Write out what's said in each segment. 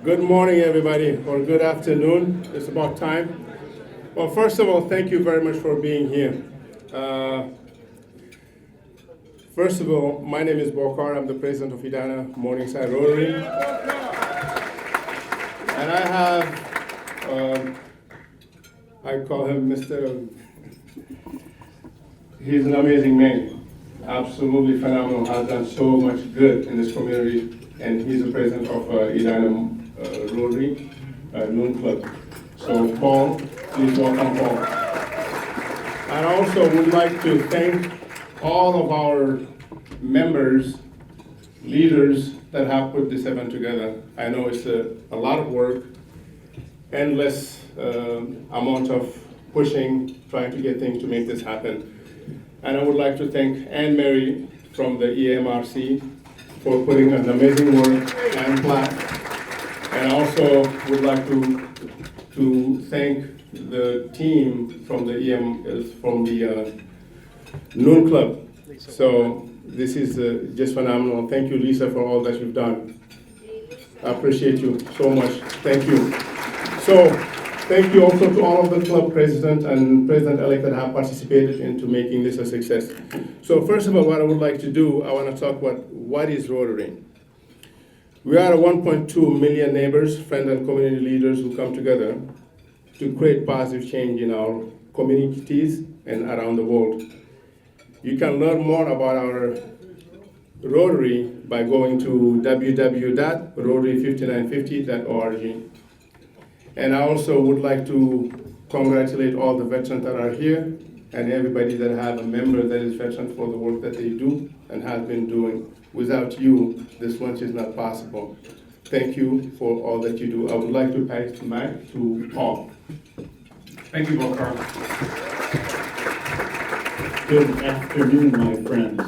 Good morning, everybody, or good afternoon. It's about time. Well, first of all, thank you very much for being here. Uh, First of all, my name is Bokar. I'm the president of Edina Morningside Rotary. And I have, I call him Mr. He's an amazing man. Absolutely phenomenal. Has done so much good in this community. And he's the president of Edina Rotary Loon Club. So Paul, please welcome Paul. And I also would like to thank all of our members, leaders that have put this event together. I know it's a lot of work, endless amount of pushing, trying to get things to make this happen. And I would like to thank Anne Mary from the EMRC for putting an amazing work and plan. And I also would like to thank the team from the Loon Club. So this is just phenomenal. Thank you, Lisa, for all that you've done. I appreciate you so much. Thank you. So thank you also to all of the club president and president-elect that have participated into making this a success. So first of all, what I would like to do, I want to talk about what is Rotary. We are 1.2 million neighbors, friends, and community leaders who come together to create positive change in our communities and around the world. You can learn more about our Rotary by going to www.rotary5950.org. And I also would like to congratulate all the veterans that are here and everybody that have a member that is veteran for the work that they do and have been doing. Without you, this lunch is not possible. Thank you for all that you do. I would like to pass the mic to Paul. Thank you, Bokar. Good afternoon, my friends.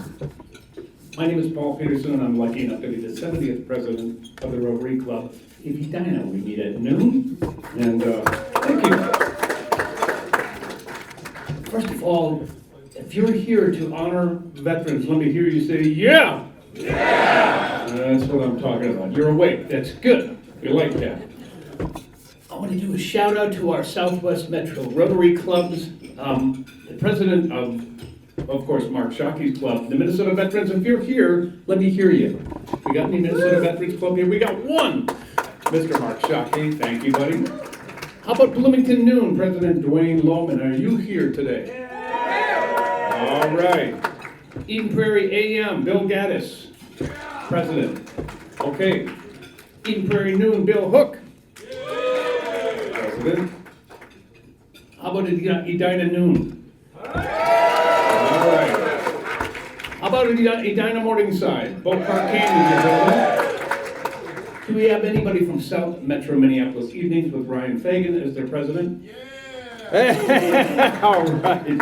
My name is Paul Peterson, and I'm lucky enough to be the 70th president of the Rotary Club in Edina. We meet at noon, and thank you. First of all, if you're here to honor veterans, let me hear you say, yeah! Yeah! That's what I'm talking about. You're awake. That's good. We like that. I want to do a shout out to our Southwest Metro Rotary Clubs. The president of course, Mark Shockey's club, the Minnesota Veterans. If you're here, let me hear you. We got any Minnesota Veterans Club here? We got one. Mr. Mark Shockey, thank you, buddy. How about Bloomington Noon? President Dwayne Lohman, are you here today? All right. Eden Prairie AM, Bill Gaddis, president. Okay. Eden Prairie Noon, Bill Hook, president. How about Edina Noon? All right. How about Edina Morningside? Bokar Canyon, do we have anybody from South Metro Minneapolis Evenings with Ryan Fagan as their president? Yeah. All right.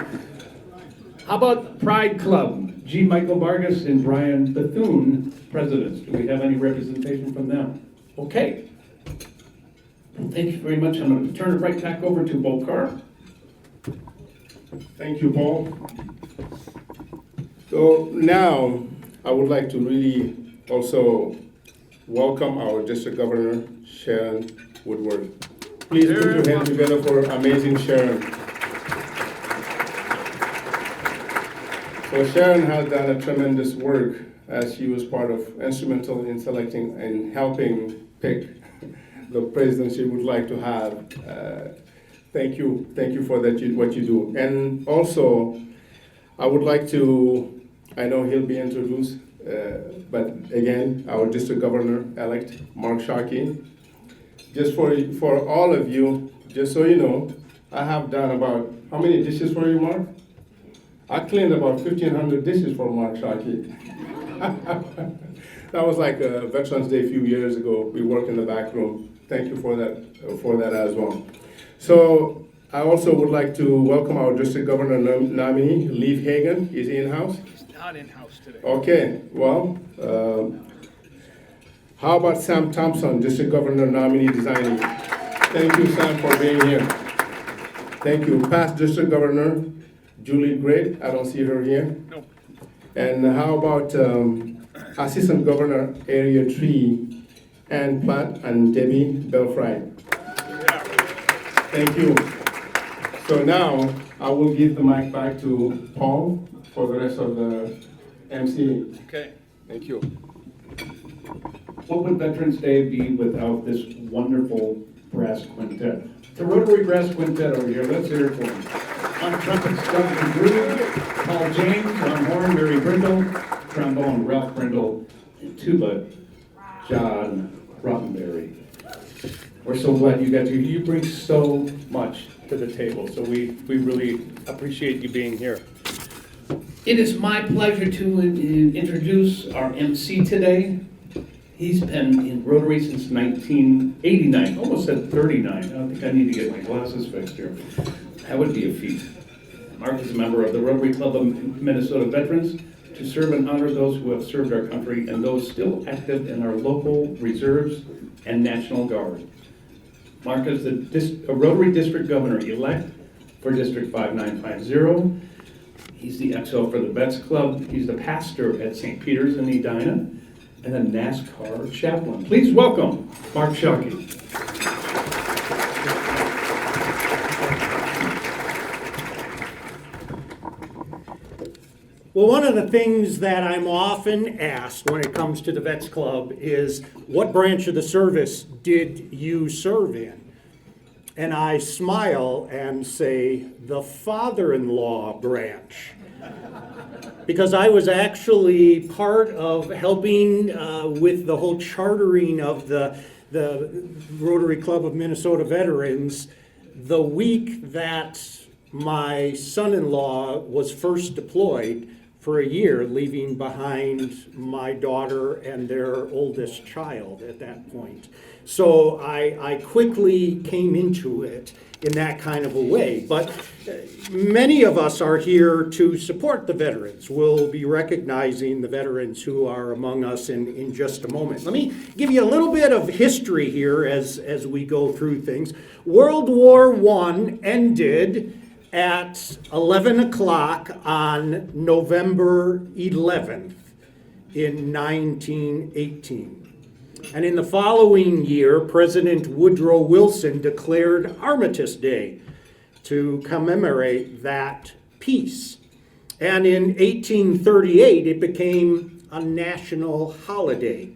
How about Pride Club? G. Michael Vargas and Brian Bethune, presidents. Do we have any representation from them? Okay. Well, thank you very much. I'm going to turn it right back over to Bokar. Thank you, Paul. So now I would like to really also welcome our district governor, Sharon Woodward. Please put your hands together for amazing Sharon. So Sharon has done a tremendous work as she was instrumental in selecting and helping pick the president she would like to have. Thank you for that, what you do. And also, I would like to, I know he'll be introduced, but again, our district governor-elect, Mark Shockey. Just for all of you, just so you know, I have done about, how many dishes for you, Mark? I cleaned about 1,500 dishes for Mark Shockey. That was like Veterans Day a few years ago. We worked in the back room. Thank you for that as well. So I also would like to welcome our district governor nominee, Leif Hagen. Is he in-house? He's not in-house today. Okay, well, how about Sam Thompson, district governor nominee designing? Thank you, Sam, for being here. Thank you. Past district governor, Julie Gray. I don't see her here. Nope. And how about Assistant Governor Area 3, and Pat and Debbie Belfry. Thank you. So now I will give the mic back to Paul for the rest of the MC. Okay. Thank you. What would Veterans Day be without this wonderful brass quintet? The Rotary Brass Quintet over here, let's hear it for them. On trumpets, Doug Drew, Paul James, on horn, Mary Brindle, trombone, Ralph Brindle, and tuba, John Rottenberry. We're so glad you got to, you bring so much to the table, so we really appreciate you being here. It is my pleasure to introduce our MC today. He's been in Rotary since 1989, almost said 39. I don't think I need to get my glasses fixed here. That would be a feat. Mark is a member of the Rotary Club of Minnesota Veterans to serve and honor those who have served our country and those still active in our local reserves and National Guard. Mark is a Rotary District Governor-elect for District 5950. He's the XO for the Vets Club. He's the pastor at St. Peter's in Edina and a NASCAR chaplain. Please welcome Mark Shockey. Well, one of the things that I'm often asked when it comes to the Vets Club is, what branch of the service did you serve in? And I smile and say, the father-in-law branch. Because I was actually part of helping with the whole chartering of the Rotary Club of Minnesota Veterans the week that my son-in-law was first deployed for a year, leaving behind my daughter and their oldest child at that point. So I quickly came into it in that kind of a way. But many of us are here to support the veterans. We'll be recognizing the veterans who are among us in just a moment. Let me give you a little bit of history here as we go through things. World War I ended at 11 o'clock on November 11th in 1918. And in the following year, President Woodrow Wilson declared Armistice Day to commemorate that peace. And in 1838, it became a national holiday.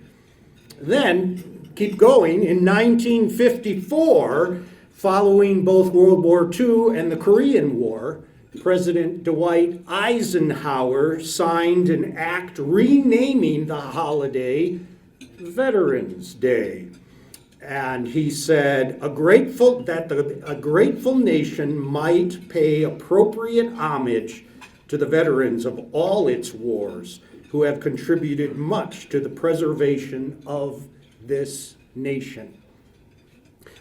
Then, keep going, in 1954, following both World War II and the Korean War, President Dwight Eisenhower signed an act renaming the holiday Veterans Day. And he said, a grateful nation might pay appropriate homage to the veterans of all its wars who have contributed much to the preservation of this nation.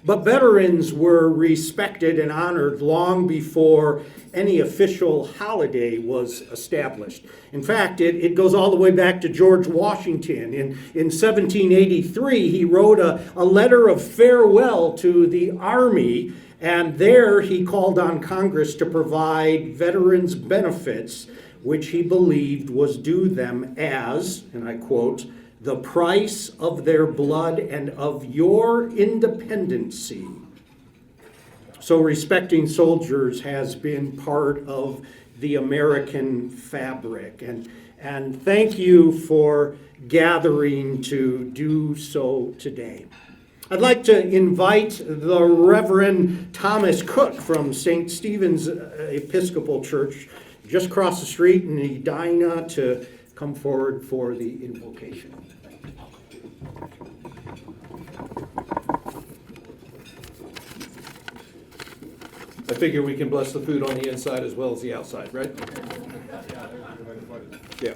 But veterans were respected and honored long before any official holiday was established. In fact, it goes all the way back to George Washington. In 1783, he wrote a letter of farewell to the Army, and there he called on Congress to provide veterans benefits, which he believed was due them as, and I quote, the price of their blood and of your independency. So respecting soldiers has been part of the American fabric. And thank you for gathering to do so today. I'd like to invite the Reverend Thomas Cook from St. Stephen's Episcopal Church, just across the street in Edina, to come forward for the invocation. I figure we can bless the food on the inside as well as the outside, right? Yeah.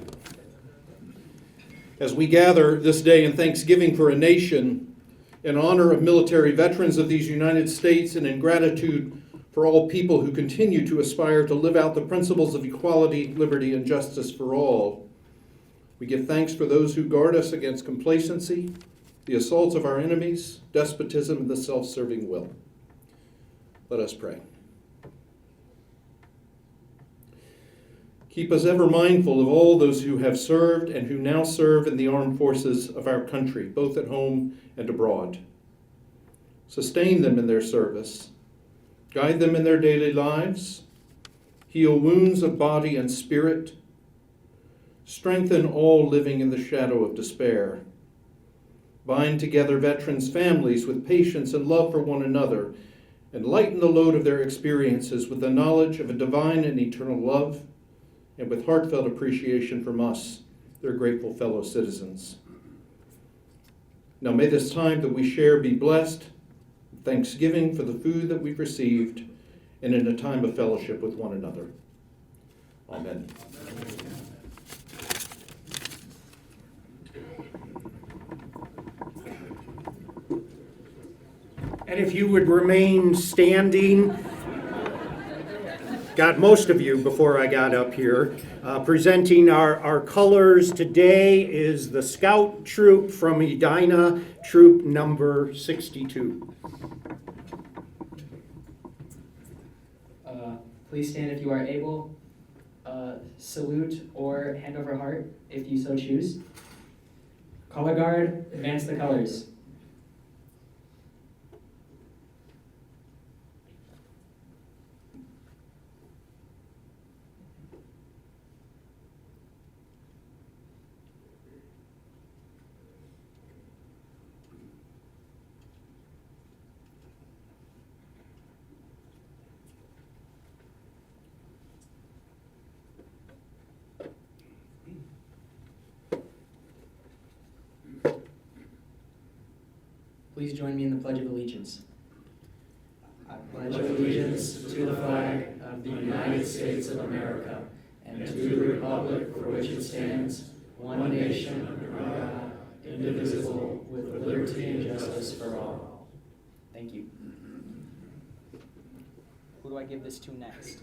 As we gather this day in thanksgiving for a nation, in honor of military veterans of these United States, and in gratitude for all people who continue to aspire to live out the principles of equality, liberty, and justice for all, we give thanks for those who guard us against complacency, the assaults of our enemies, despotism, and the self-serving will. Let us pray. Keep us ever mindful of all those who have served and who now serve in the armed forces of our country, both at home and abroad. Sustain them in their service. Guide them in their daily lives. Heal wounds of body and spirit. Strengthen all living in the shadow of despair. Bind together veterans' families with patience and love for one another, and lighten the load of their experiences with the knowledge of a divine and eternal love, and with heartfelt appreciation from us, their grateful fellow citizens. Now may this time that we share be blessed, thanksgiving for the food that we've received, and in a time of fellowship with one another. Amen. And if you would remain standing, got most of you before I got up here. Presenting our colors today is the Scout Troop from Edina, Troop number 62. Please stand if you are able. Salute or hand over heart if you so choose. Color guard, advance the colors. Please join me in the Pledge of Allegiance. I pledge allegiance to the flag of the United States of America and to the republic for which it stands, one nation, under God, indivisible, with liberty and justice for all. Thank you. Who do I give this to next?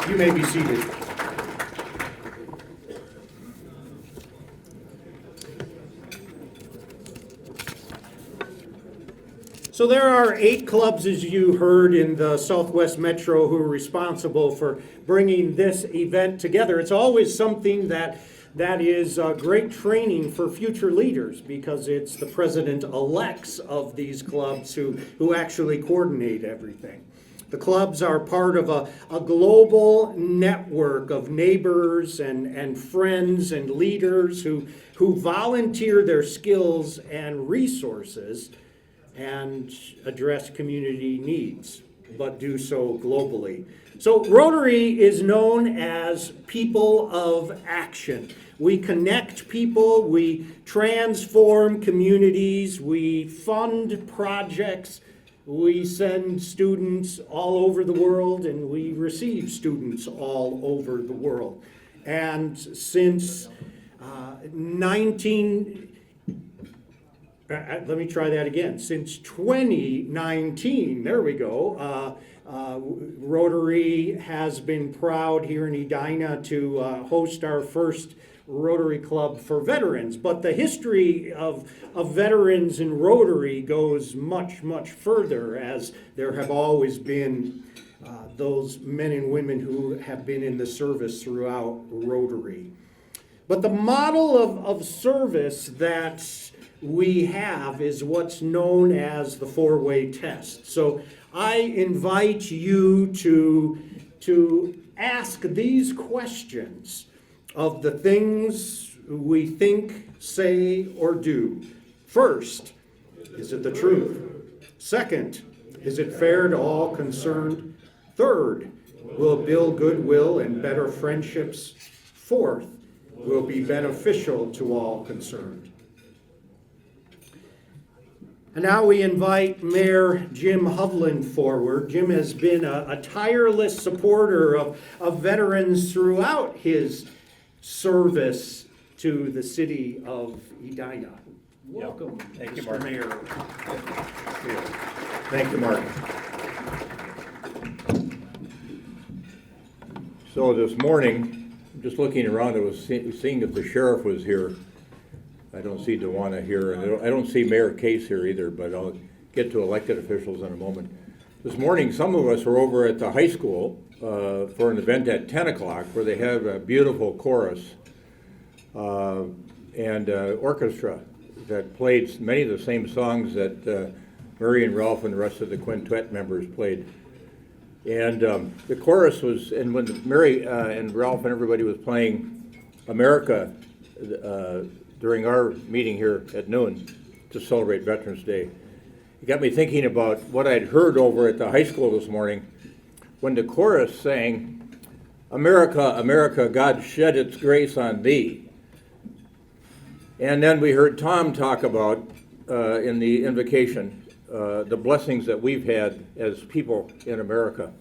You may be seated. So there are 8 clubs, as you heard, in the Southwest Metro who are responsible for bringing this event together. It's always something that is great training for future leaders, because it's the president-elects of these clubs who actually coordinate everything. The clubs are part of a global network of neighbors and friends and leaders who volunteer their skills and resources and address community needs, but do so globally. So Rotary is known as people of action. We connect people, we transform communities, we fund projects, we send students all over the world, and we receive students all over the world. And since 2019, there we go, Rotary has been proud here in Edina to host our first Rotary Club for veterans. But the history of veterans in Rotary goes much, much further, as there have always been those men and women who have been in the service throughout Rotary. But the model of service that we have is what's known as the four-way test. So I invite you to ask these questions of the things we think, say, or do. First, is it the truth? Second, is it fair to all concerned? Third, will it build goodwill and better friendships? Fourth, will be beneficial to all concerned. And now we invite Mayor Jim Hovland forward. Jim has been a tireless supporter of veterans throughout his service to the city of Edina. Welcome, Thank you, Mr. Mark. Mayor. Thank you, Mark. So this morning, just looking around, I was seeing if the sheriff was here. I don't see Dewana here, and I don't see Mayor Case here either, but I'll get to elected officials in a moment. This morning, some of us were over at the high school for an event at 10 o'clock where they have a beautiful chorus and orchestra that played many of the same songs that Murray and Ralph and the rest of the quintet members played. And the chorus was, and when Mary and Ralph and everybody was playing America during our meeting here at noon to celebrate Veterans Day, it got me thinking about what I'd heard over at the high school this morning when the chorus sang, "America, America, God shed its grace on thee." And then we heard Tom talk about, in the invocation, the blessings that we've had as people in America,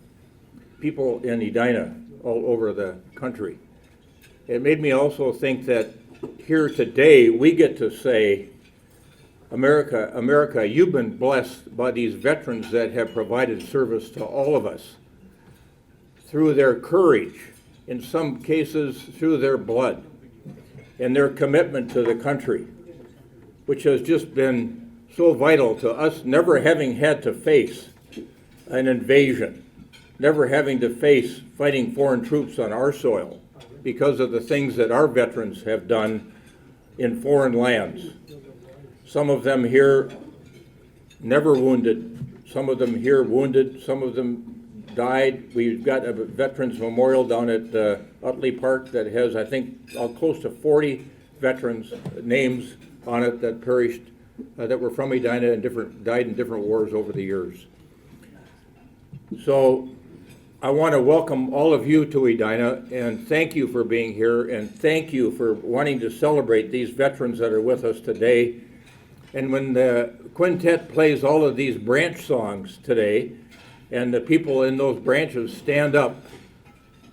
people in Edina, all over the country. It made me also think that here today we get to say, America, America, you've been blessed by these veterans that have provided service to all of us through their courage, in some cases through their blood, and their commitment to the country, which has just been so vital to us never having had to face an invasion, never having to face fighting foreign troops on our soil because of the things that our veterans have done in foreign lands. Some of them here never wounded, some of them here wounded, some of them died. We've got a Veterans Memorial down at Utley Park that has, I think, close to 40 veterans' names on it that perished, that were from Edina and died in different wars over the years. So I want to welcome all of you to Edina and thank you for being here and thank you for wanting to celebrate these veterans that are with us today. And when the quintet plays all of these branch songs today and the people in those branches stand up,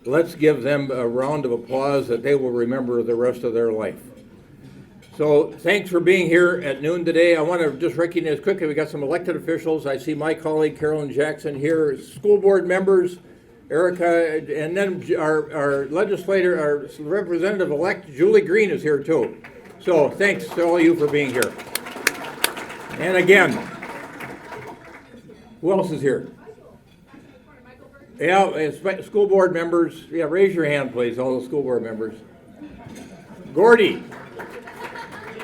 let's give them a round of applause that they will remember the rest of their life. So thanks for being here at noon today. I want to just recognize quickly, we got some elected officials. I see my colleague Carolyn Jackson here, school board members, Erica, and then our legislator, our representative-elect Julie Green is here too. So thanks to all of you for being here. And again, who else is here? Yeah, school board members. Yeah, raise your hand, please, all the school board members. Gordy.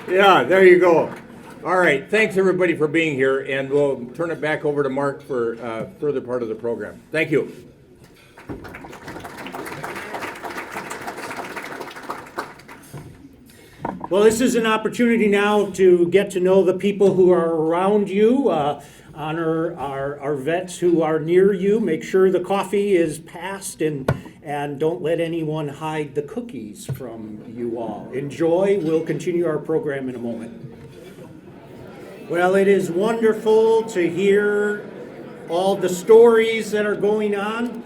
Yeah, there you go. All right, thanks everybody for being here, and we'll turn it back over to Mark for further part of the program. Thank you. Well, this is an opportunity now to get to know the people who are around you, honor our vets who are near you, make sure the coffee is passed, and don't let anyone hide the cookies from you all. Enjoy. We'll continue our program in a moment. Well, it is wonderful to hear all the stories that are going on.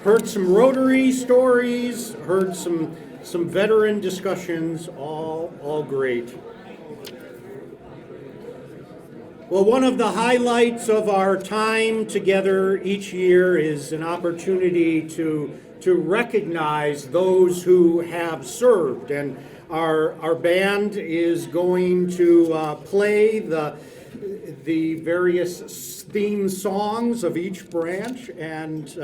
Heard some Rotary stories, heard some veteran discussions, all great. Well, one of the highlights of our time together each year is an opportunity to recognize those who have served. And our band is going to play the various theme songs of each branch, and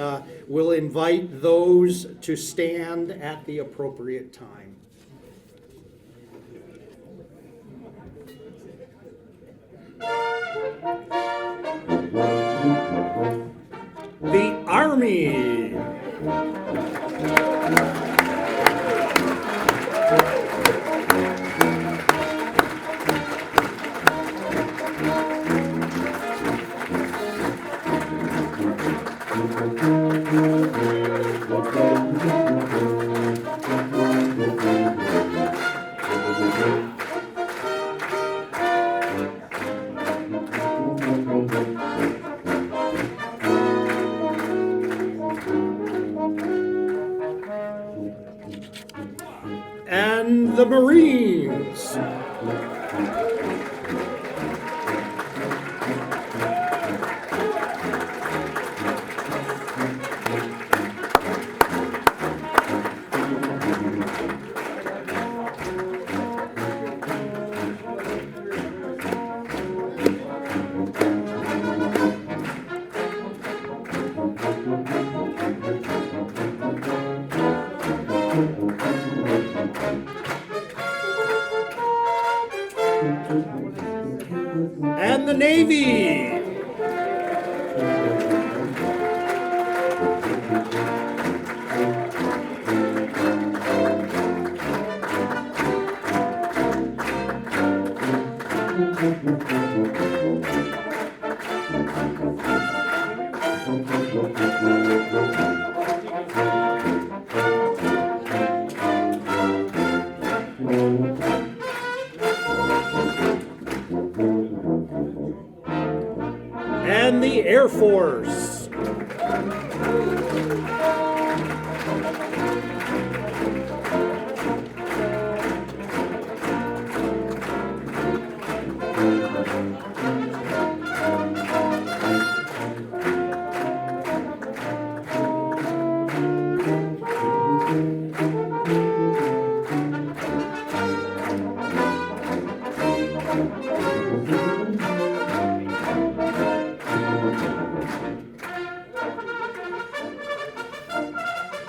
we'll invite those to stand at the appropriate time. Army. And the Marines. And the Navy. And the Air Force.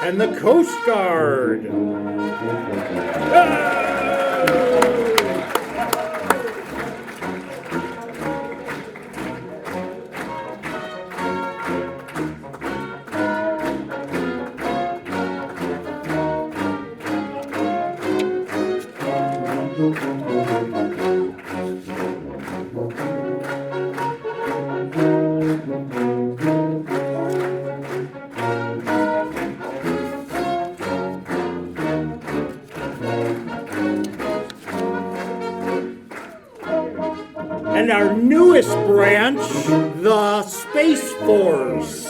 And the Coast Guard. And our newest branch, the Space Force.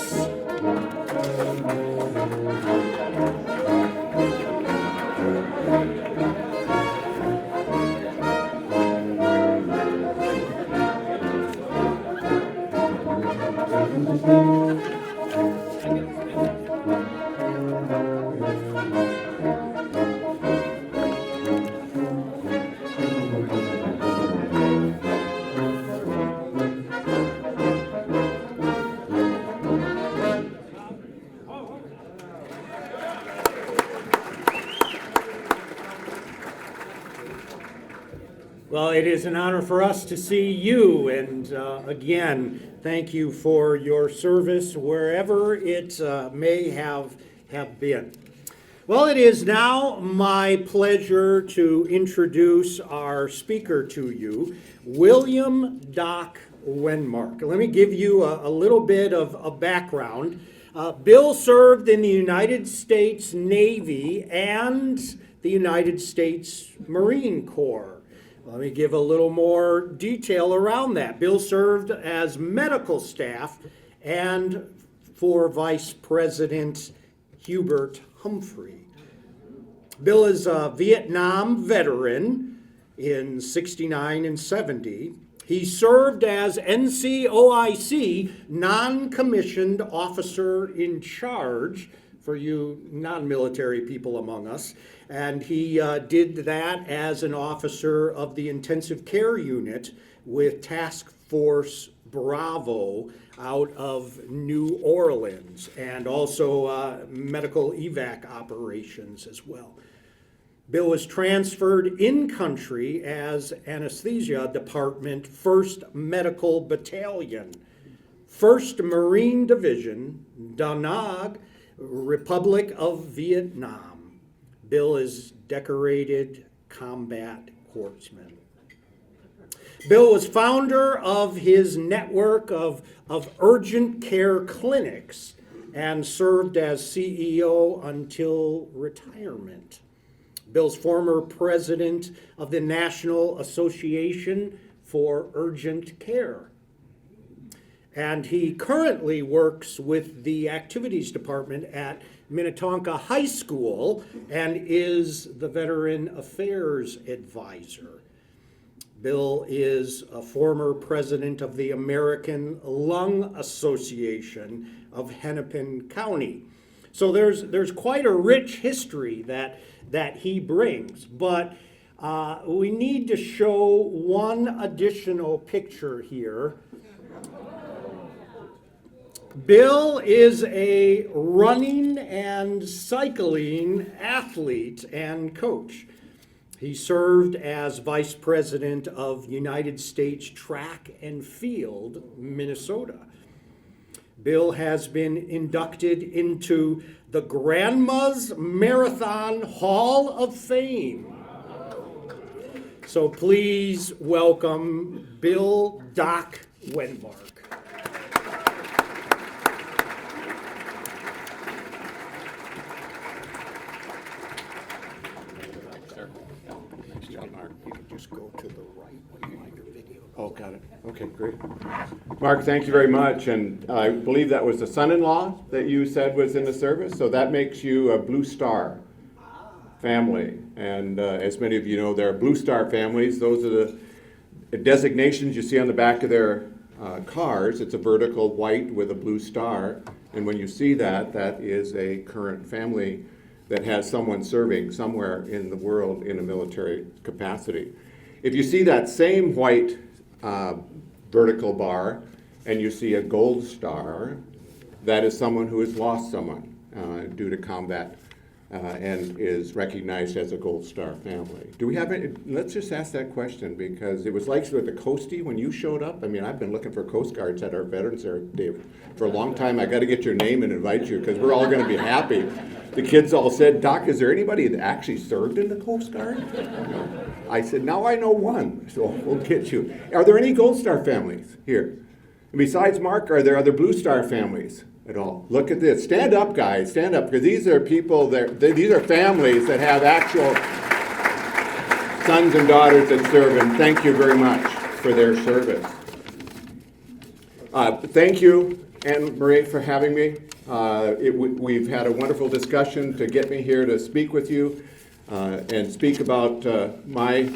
Well, it is an honor for us to see you, and again, thank you for your service wherever it may have been. Well, it is now my pleasure to introduce our speaker to you, William Doc Wenmark. Let me give you a little bit of a background. Bill served in the United States Navy and the United States Marine Corps. Let me give a little more detail around that. Bill served as medical staff and for Vice President Hubert Humphrey. Bill is a Vietnam veteran in 69 and 70. He served as NCOIC, non-commissioned officer in charge, for you non-military people among us. And he did that as an officer of the intensive care unit with Task Force Bravo out of New Orleans, and also medical evac operations as well. Bill was transferred in country as Anesthesia Department 1st Medical Battalion 1st Marine Division, Da Nang, Republic of Vietnam. Bill is decorated combat corpsman. Bill was founder of his network of urgent care clinics and served as CEO until retirement. Bill's former president of the National Association for Urgent Care. And he currently works with the activities department at Minnetonka High School and is the Veteran Affairs Advisor. Bill is a former president of the American Lung Association of Hennepin County. So there's quite a rich history that he brings, but we need to show one additional picture here. Bill is a running and cycling athlete and coach. He served as vice president of United States Track and Field, Minnesota. Bill has been inducted into the Grandma's Marathon Hall of Fame. So please welcome Bill Doc Wenbark. You can just go to the right when you want your video. Oh, got it. Okay, great. Mark, thank you very much. And I believe that was the son-in-law that you said was in the service. So that makes you a Blue Star family. And as many of you know, there are Blue Star families. Those are the designations you see on the back of their cars. It's a vertical white with a blue star. And when you see that, that is a current family that has someone serving somewhere in the world in a military capacity. If you see that same white vertical bar and you see a gold star, that is someone who has lost someone due to combat and is recognized as a Gold Star family. Do we have any, let's just ask that question, because it was like with the Coastie when you showed up. I mean, I've been looking for Coast Guards at our Veterans Day for a long time. I got to get your name and invite you, because we're all going to be happy. The kids all said, Doc, is there anybody that actually served in the Coast Guard? I said, now I know one, so we'll get you. Are there any Gold Star families here? And besides Mark, are there other Blue Star families at all? Look at this. Stand up, guys. Stand up, because these are people, these are families that have actual sons and daughters that serve, and thank you very much for their service. Thank you, Anne Marie, for having me. We've had a wonderful discussion to get me here to speak with you and speak about my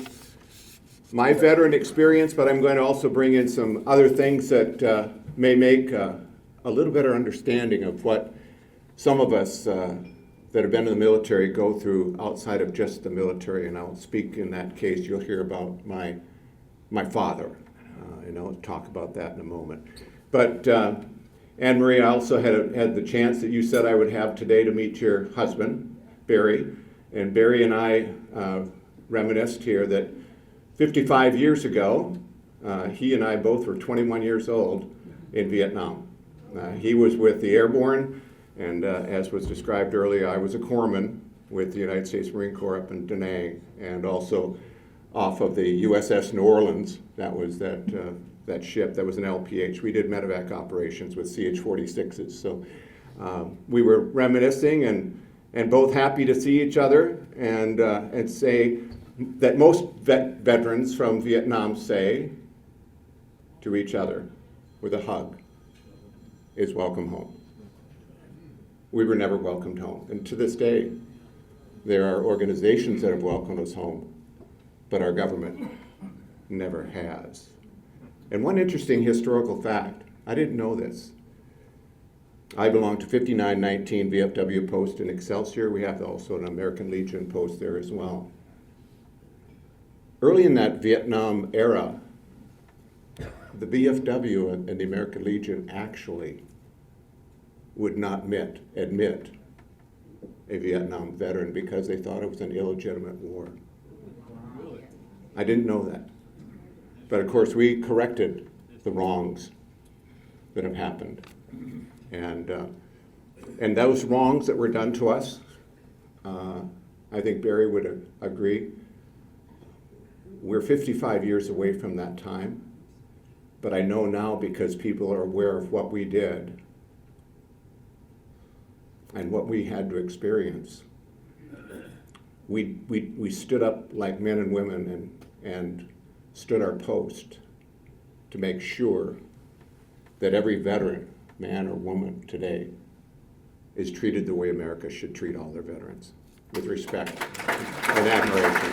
veteran experience, but I'm going to also bring in some other things that may make a little better understanding of what some of us that have been in the military go through outside of just the military. And I'll speak in that case. You'll hear about my father, and I'll talk about that in a moment. But Anne Marie, I also had the chance that you said I would have today to meet your husband, Barry. And Barry and I reminisced here that 55 years ago, he and I both were 21 years old in Vietnam. He was with the Airborne, and as was described earlier, I was a corpsman with the United States Marine Corps up in Da Nang, and also off of the USS New Orleans. That was that ship. That was an LPH. We did medevac operations with CH-46s. So we were reminiscing and both happy to see each other, and say that most veterans from Vietnam say to each other with a hug is welcome home. We were never welcomed home. And to this day, there are organizations that have welcomed us home, but our government never has. And one interesting historical fact, I didn't know this. I belong to 5919 VFW post in Excelsior. We have also an American Legion post there as well. Early in that Vietnam era, the VFW and the American Legion actually would not admit a Vietnam veteran because they thought it was an illegitimate war. I didn't know that. But of course, we corrected the wrongs that have happened. And those wrongs that were done to us, I think Barry would agree. We're 55 years away from that time, but I know now because people are aware of what we did and what we had to experience. We stood up like men and women and stood our post to make sure that every veteran, man or woman today, is treated the way America should treat all their veterans, with respect and admiration.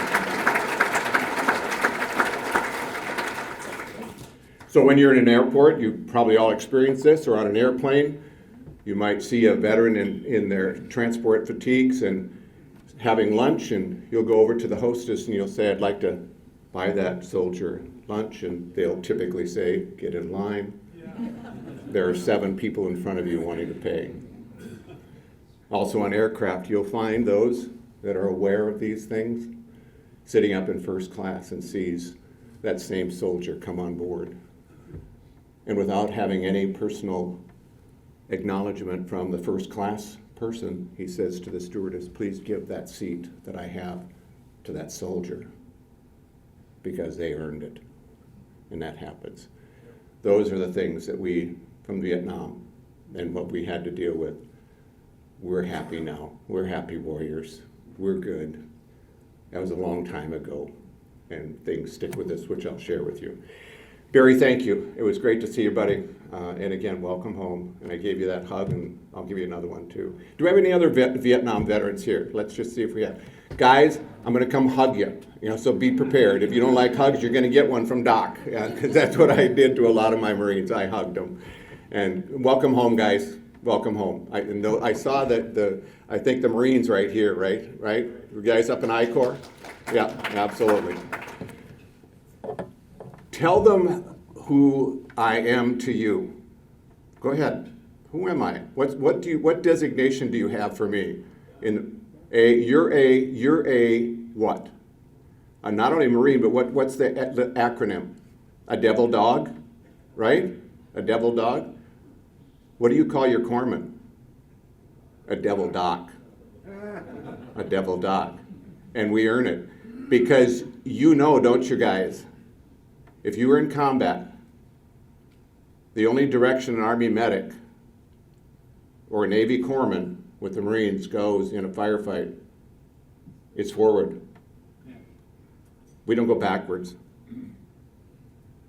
So when you're in an airport, you probably all experience this, or on an airplane, you might see a veteran in their transport fatigues and having lunch, and you'll go over to the hostess and you'll say, I'd like to buy that soldier lunch, and they'll typically say, get in line. There are 7 people in front of you wanting to pay. Also on aircraft, you'll find those that are aware of these things sitting up in first class and sees that same soldier come on board. And without having any personal acknowledgement from the first class person, he says to the stewardess, please give that seat that I have to that soldier, because they earned it. And that happens. Those are the things that we, from Vietnam, and what we had to deal with. We're happy now. We're happy warriors. We're good. That was a long time ago, and things stick with us, which I'll share with you. Barry, thank you. It was great to see you, buddy. And again, welcome home. And I gave you that hug, and I'll give you another one too. Do we have any other Vietnam veterans here? Let's just see if we have. Guys, I'm going to come hug you. So be prepared. If you don't like hugs, you're going to get one from Doc, because that's what I did to a lot of my Marines. I hugged them. And welcome home, guys. Welcome home. I saw that I think the Marines right here, right? You guys up in I-Corps? Yeah, absolutely. Tell them who I am to you. Go ahead. Who am I? What designation do you have for me? You're a what? Not only Marine, but what's the acronym? A devil dog, right? A devil dog. What do you call your corpsman? A devil doc. A devil doc. And we earn it. Because don't you guys? If you were in combat, the only direction an Army medic or a Navy corpsman with the Marines goes in a firefight, it's forward. We don't go backwards.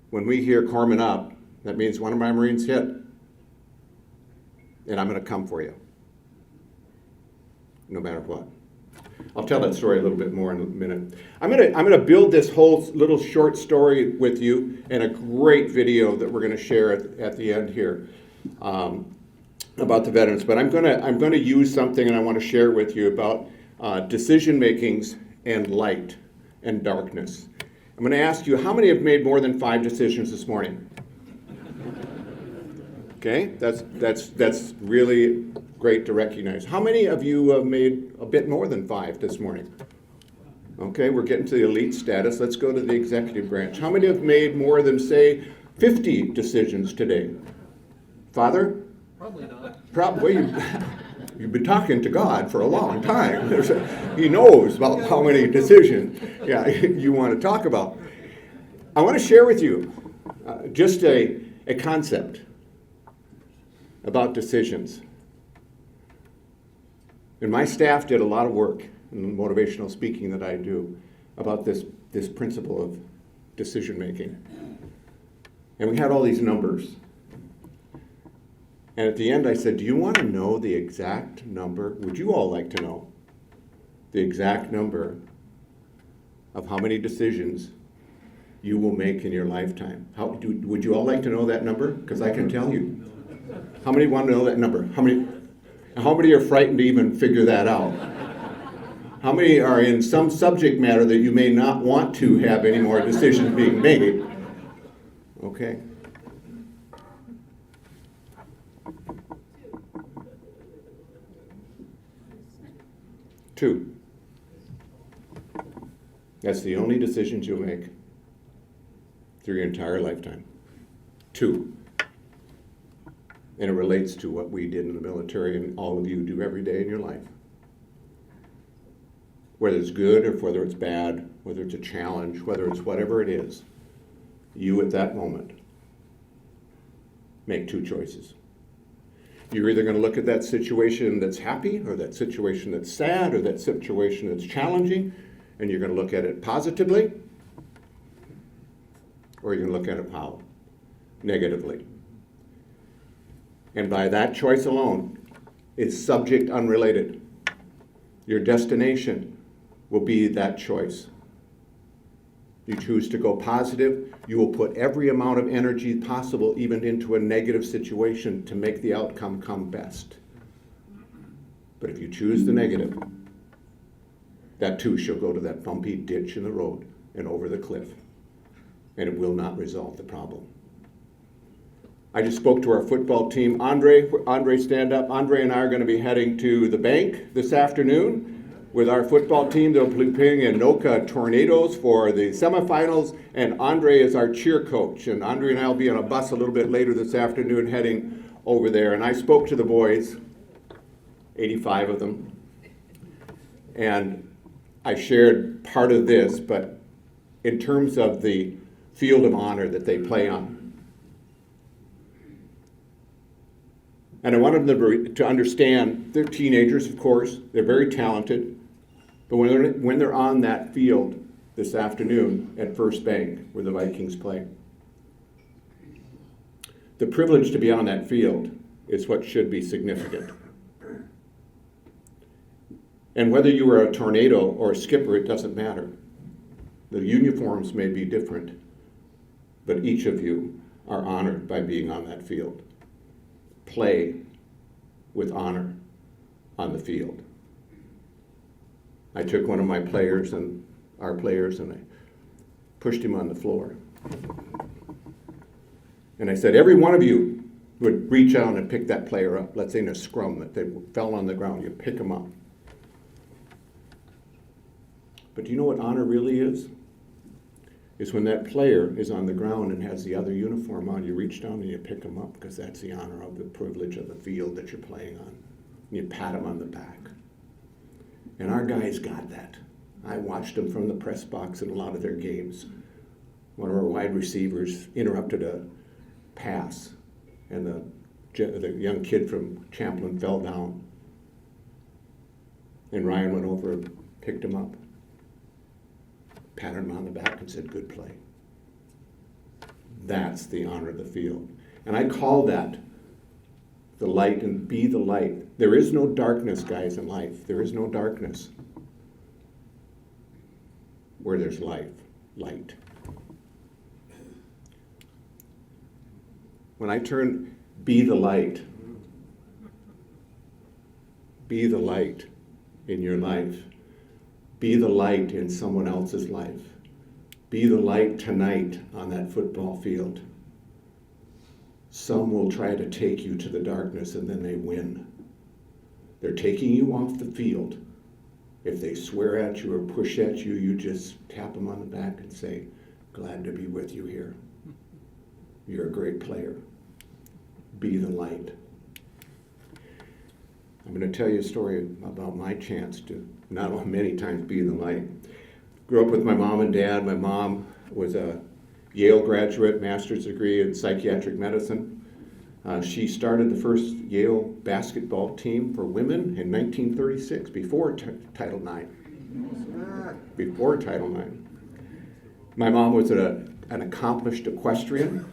When we hear corpsman up, that means one of my Marines hit, and I'm going to come for you, no matter what. I'll tell that story a little bit more in a minute. I'm going to build this whole little short story with you and a great video that we're going to share at the end here about the veterans. But I'm going to use something, and I want to share with you about decision makings and light and darkness. I'm going to ask you, how many have made more than 5 decisions this morning? Okay, that's really great to recognize. How many of you have made a bit more than 5 this morning? Okay, we're getting to the elite status. Let's go to the executive branch. How many have made more than, say, 50 decisions today? Father? Probably not. Probably. You've been talking to God for a long time. He knows about how many decisions you want to talk about. I want to share with you just a concept about decisions. And my staff did a lot of work in motivational speaking that I do about this principle of decision making. And we had all these numbers. And at the end I said, do you want to know the exact number? Would you all like to know the exact number of how many decisions you will make in your lifetime? Would you all like to know that number? Because I can tell you. How many want to know that number? How many are frightened to even figure that out? How many are in some subject matter that you may not want to have any more decisions being made? Okay. Two. That's the only decisions you'll make through your entire lifetime. 2. And it relates to what we did in the military and all of you do every day in your life. Whether it's good or whether it's bad, whether it's a challenge, whether it's whatever it is, you at that moment make two choices. You're either going to look at that situation that's happy, or that situation that's sad, or that situation that's challenging, and you're going to look at it positively, or you're going to look at it how? Negatively. And by that choice alone, it's subject unrelated. Your destination will be that choice. You choose to go positive, you will put every amount of energy possible, even into a negative situation, to make the outcome come best. But if you choose the negative, that too shall go to that bumpy ditch in the road and over the cliff, and it will not resolve the problem. I just spoke to our football team. Andre, stand up. Andre and I are going to be heading to the bank this afternoon with our football team. They'll be playing in Noka Tornadoes for the semifinals, and Andre is our cheer coach. And Andre and I will be on a bus a little bit later this afternoon heading over there. And I spoke to the boys, 85 of them, and I shared part of this, but in terms of the field of honor that they play on. And I wanted them to understand, they're teenagers, of course, they're very talented, but when they're on that field this afternoon at First Bank, where the Vikings play, the privilege to be on that field is what should be significant. And whether you are a tornado or a skipper, it doesn't matter. The uniforms may be different, but each of you are honored by being on that field. Play with honor on the field. I took one of my players and our players and I pushed him on the floor. And I said, every one of you would reach out and pick that player up. Let's say in a scrum that they fell on the ground, you pick them up. But do you know what honor really is? Is when that player is on the ground and has the other uniform on, you reach down and you pick them up, because that's the honor of the privilege of the field that you're playing on. And you pat them on the back. And our guys got that. I watched them from the press box in a lot of their games. One of our wide receivers interrupted a pass, and the young kid from Champlin fell down. And Ryan went over and picked him up, patted him on the back and said, good play. That's the honor of the field. And I call that the light, and be the light. There is no darkness, guys, in life. There is no darkness where there's light. When I turn be the light in your life. Be the light in someone else's life. Be the light tonight on that football field. Some will try to take you to the darkness and then they win. They're taking you off the field. If they swear at you or push at you, you just tap them on the back and say, glad to be with you here. You're a great player. Be the light. I'm going to tell you a story about my chance to not many times be the light. Grew up with my mom and dad. My mom was a Yale graduate, master's degree in psychiatric medicine. She started the first Yale basketball team for women in 1936, before Title IX. Before Title IX. My mom was an accomplished equestrian,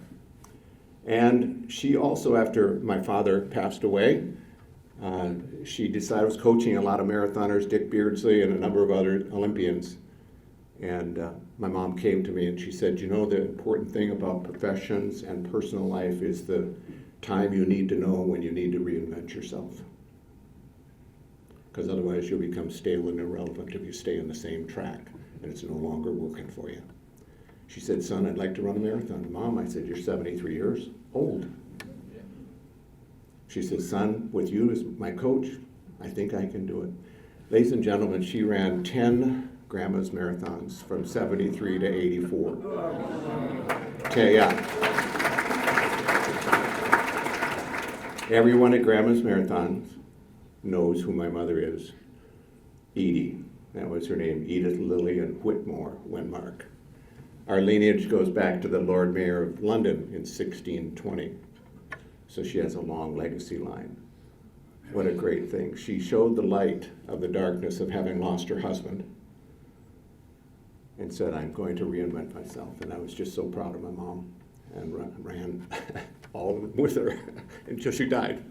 and she also, after my father passed away, she decided, was coaching a lot of marathoners, Dick Beardsley and a number of other Olympians. And my mom came to me and she said, you know, the important thing about professions and personal life is the time you need to know when you need to reinvent yourself. Because otherwise you'll become stale and irrelevant if you stay on the same track and it's no longer working for you. She said, son, I'd like to run a marathon. Mom, I said, you're 73 years old. She said, son, with you as my coach, I think I can do it. Ladies and gentlemen, she ran 10 Grandma's marathons from 73 to 84. Okay, yeah. Everyone at Grandma's Marathons knows who my mother is. Edie, that was her name, Edith Lillian Whitmore Wenmark. Our lineage goes back to the Lord Mayor of London in 1620. So she has a long legacy line. What a great thing. She showed the light of the darkness of having lost her husband and said, I'm going to reinvent myself. And I was just so proud of my mom and ran all with her until she died,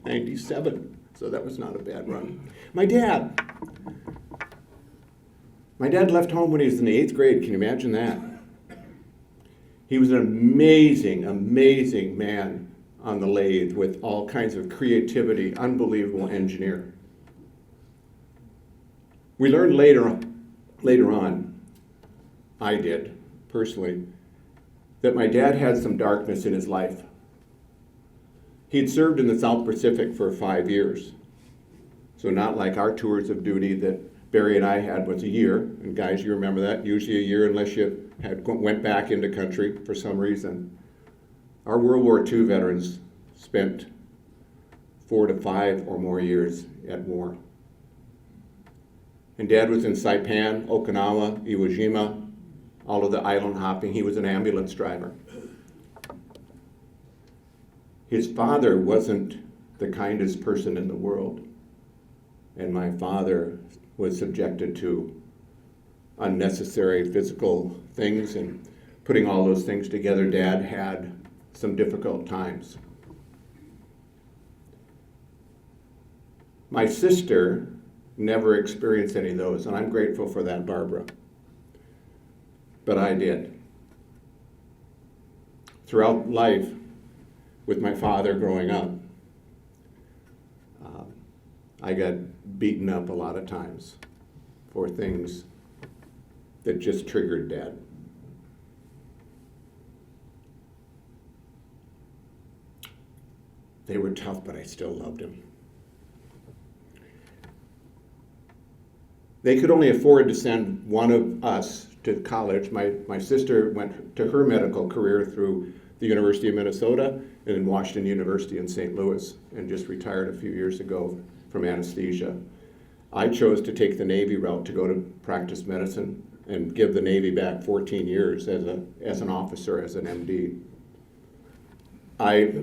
97. So that was not a bad run. My dad left home when he was in the 8th grade. Can you imagine that? He was an amazing, amazing man on the lathe with all kinds of creativity, unbelievable engineer. We learned later on, I did personally, that my dad had some darkness in his life. He'd served in the South Pacific for 5 years. So not like our tours of duty that Barry and I had was a year. And guys, you remember that, usually a year unless you went back into country for some reason. Our World War II veterans spent 4 to 5 or more years at war. And Dad was in Saipan, Okinawa, Iwo Jima, all of the island hopping. He was an ambulance driver. His father wasn't the kindest person in the world. And my father was subjected to unnecessary physical things, and putting all those things together, Dad had some difficult times. My sister never experienced any of those, and I'm grateful for that, Barbara. But I did. Throughout life, with my father growing up, I got beaten up a lot of times for things that just triggered Dad. They were tough, but I still loved him. They could only afford to send one of us to college. My sister went to her medical career through the University of Minnesota and then Washington University in St. Louis, and just retired a few years ago from anesthesia. I chose to take the Navy route to go to practice medicine and give the Navy back 14 years as an officer, as an MD. I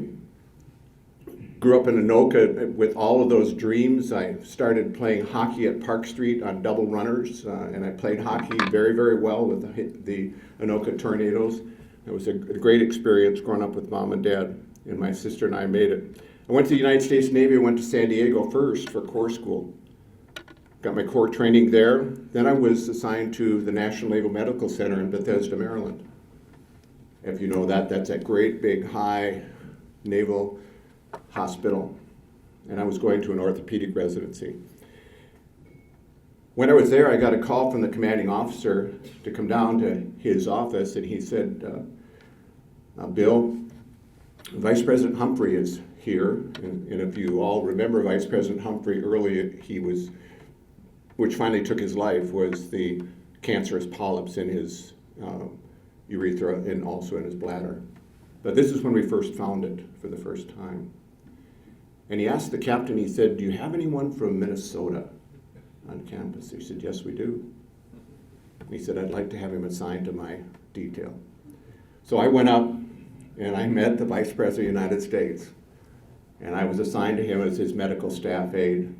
grew up in Anoka with all of those dreams. I started playing hockey at Park Street on double runners, and I played hockey very, very well with the Anoka Tornadoes. It was a great experience growing up with Mom and Dad, and my sister and I made it. I went to the United States Navy. I went to San Diego first for Corps School. Got my Corps training there. Then I was assigned to the National Naval Medical Center in Bethesda, Maryland. If you know that, that's a great big high naval hospital. And I was going to an orthopedic residency. When I was there, I got a call from the commanding officer to come down to his office, and he said, Bill, Vice President Humphrey is here. And if you all remember Vice President Humphrey, early which finally took his life, was the cancerous polyps in his urethra and also in his bladder. But this is when we first found it for the first time. And he asked the captain, he said, do you have anyone from Minnesota on campus? He said, yes, we do. And he said, I'd like to have him assigned to my detail. So I went up and I met the Vice President of the United States. And I was assigned to him as his medical staff aide.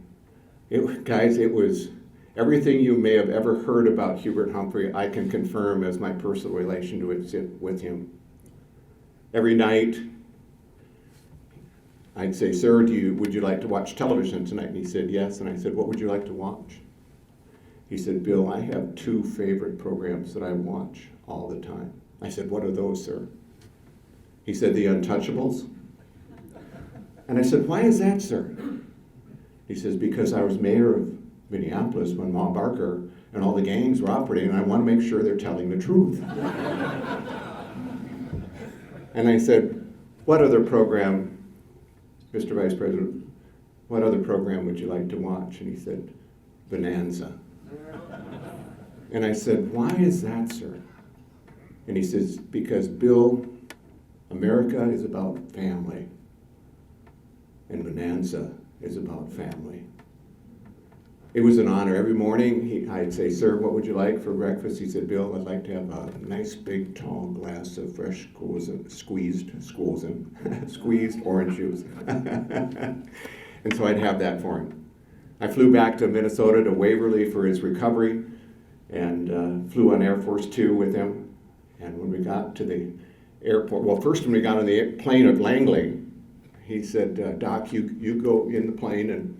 Guys, it was everything you may have ever heard about Hubert Humphrey, I can confirm as my personal relation with him. Every night, I'd say, sir, would you like to watch television tonight? And he said, yes. And I said, what would you like to watch? He said, Bill, I have 2 favorite programs that I watch all the time. I said, what are those, sir? He said, The Untouchables. And I said, why is that, sir? He says, because I was mayor of Minneapolis when Ma Barker and all the gangs were operating, and I want to make sure they're telling the truth. And I said, what other program, Mr. Vice President, what other program would you like to watch? And he said, Bonanza. And I said, why is that, sir? And he says, because Bill, America is about family. and Bonanza is about family. It was an honor. Every morning, I'd say, "Sir, what would you like for breakfast?" He said, "Bill, I'd like to have a nice big tall glass of fresh squeezed orange juice." And so I'd have that for him. I flew back to Minnesota to Waverly for his recovery and flew on Air Force Two with him. And when we got to the airport, well, first when we got on the plane at Langley, he said, "Doc, you go in the plane and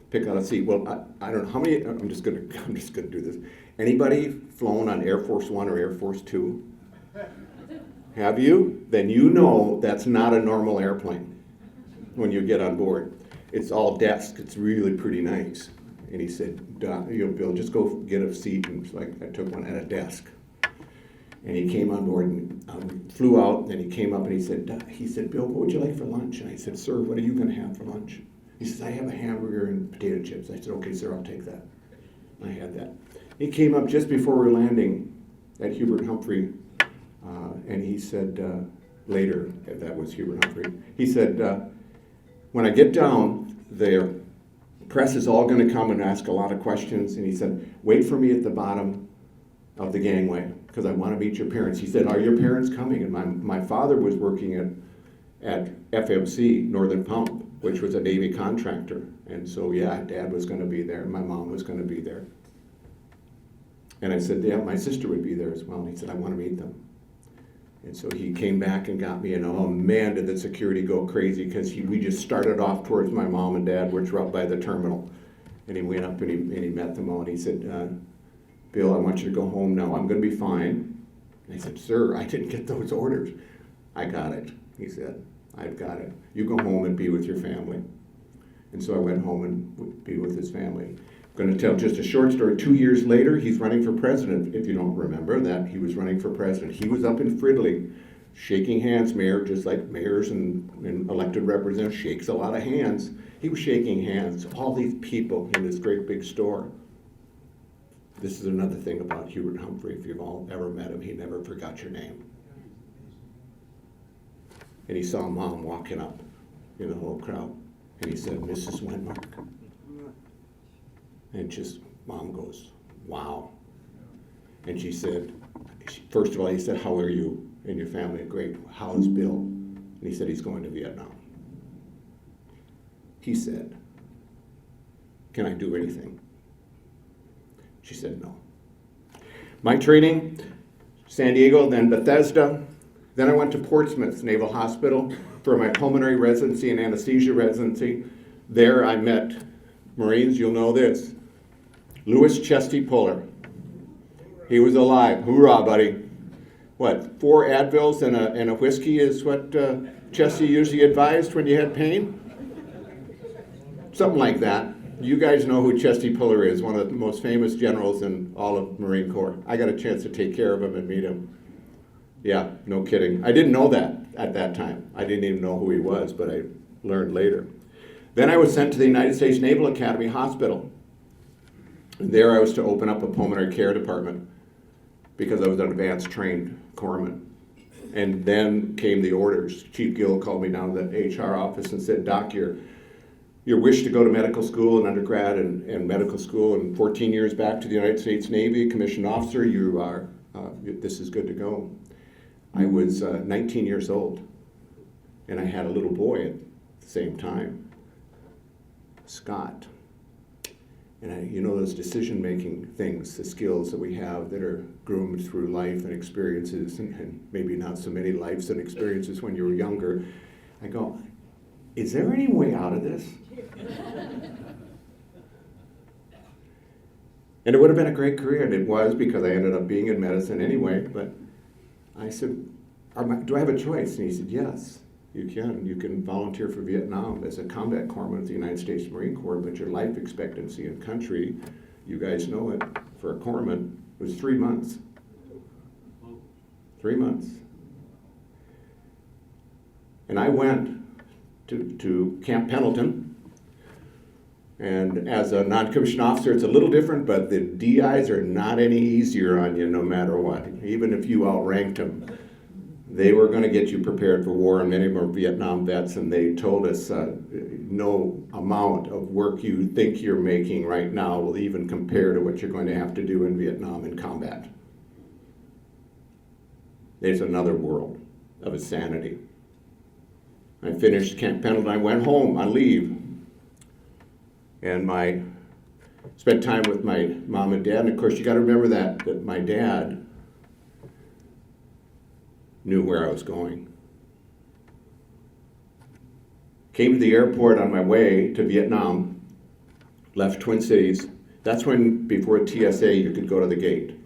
pick out a seat." Well, I don't know how many. I'm just gonna do this. Anybody flown on Air Force One or Air Force Two? Have you? Then you know that's not a normal airplane when you get on board. It's all desk. It's really pretty nice. And he said, "Doc, Bill, just go get a seat." And it's like I took one at a desk. And he came on board and flew out. And he came up and he said, "Bill, what would you like for lunch?" And I said, "Sir, what are you going to have for lunch?" He says, "I have a hamburger and potato chips." I said, "Okay, sir, I'll take that." I had that. He came up just before we were landing at Hubert Humphrey, and he said, later, that was Hubert Humphrey, he said, "When I get down there, press is all going to come and ask a lot of questions." And he said, "Wait for me at the bottom of the gangway, because I want to meet your parents." He said, "Are your parents coming?" And my father was working at FMC, Northern Pump, which was a Navy contractor. And so, yeah, Dad was going to be there, and my mom was going to be there. And I said, "Yeah, my sister would be there as well." And he said, "I want to meet them." And so he came back and got me, and oh man, did the security go crazy, because we just started off towards my mom and dad, which were up by the terminal. And he went up and he met them all, and he said, "Bill, I want you to go home now. I'm going to be fine." And I said, "Sir, I didn't get those orders." "I got it," he said. "I've got it. You go home and be with your family." And so I went home and be with his family. I'm going to tell just a short story. 2 years later, he's running for president. If you don't remember that, he was running for president. He was up in Fridley shaking hands, mayor, just like mayors and elected representatives shakes a lot of hands. He was shaking hands, all these people in this great big store. This is another thing about Hubert Humphrey. If you've all ever met him, he never forgot your name. And he saw Mom walking up in the whole crowd. And he said, "Mrs. Wenmark." And just, Mom goes, "Wow." And she said, first of all, he said, "How are you and your family?" "Great." "How's Bill?" And he said, "He's going to Vietnam." He said, "Can I do anything?" She said, "No." My training, San Diego, then Bethesda. Then I went to Portsmouth Naval Hospital for my pulmonary residency and anesthesia residency. There I met Marines, you'll know this, Louis Chesty Puller. He was alive. Hoorah, buddy. What, 4 Advils and a whiskey is what Chesty usually advised when you had pain? Something like that. You guys know who Chesty Puller is, one of the most famous generals in all of Marine Corps. I got a chance to take care of him and meet him. Yeah, no kidding. I didn't know that at that time. I didn't even know who he was, but I learned later. Then I was sent to the United States Naval Academy Hospital. And there I was to open up a pulmonary care department because I was an advanced trained corpsman. And then came the orders. Chief Gill called me down to the HR office and said, "Doc, your wish to go to medical school and undergrad and medical school and 14 years back to the United States Navy, commissioned officer, you are, this is good to go." I was 19 years old, and I had a little boy at the same time, Scott. And you know those decision-making things, the skills that we have that are groomed through life and experiences, and maybe not so many lives and experiences when you were younger. I go, is there any way out of this? And it would have been a great career, and it was, because I ended up being in medicine anyway. But I said, "Do I have a choice?" And he said, "Yes, you can. You can volunteer for Vietnam as a combat corpsman of the United States Marine Corps, but your life expectancy in country, you guys know it, for a corpsman, was 3 months. 3 months. And I went to Camp Pendleton. And as a non-commissioned officer, it's a little different, but the DIs are not any easier on you no matter what, even if you outranked them. they were going to get you prepared for war, and many of them are Vietnam vets, and they told us no amount of work you think you're making right now will even compare to what you're going to have to do in Vietnam in combat. There's another world of insanity. I finished Camp Pendleton, I went home on leave, and spent time with my mom and dad, and of course you got to remember that my dad knew where I was going. Came to the airport on my way to Vietnam, left Twin Cities. That's when, before TSA, you could go to the gate.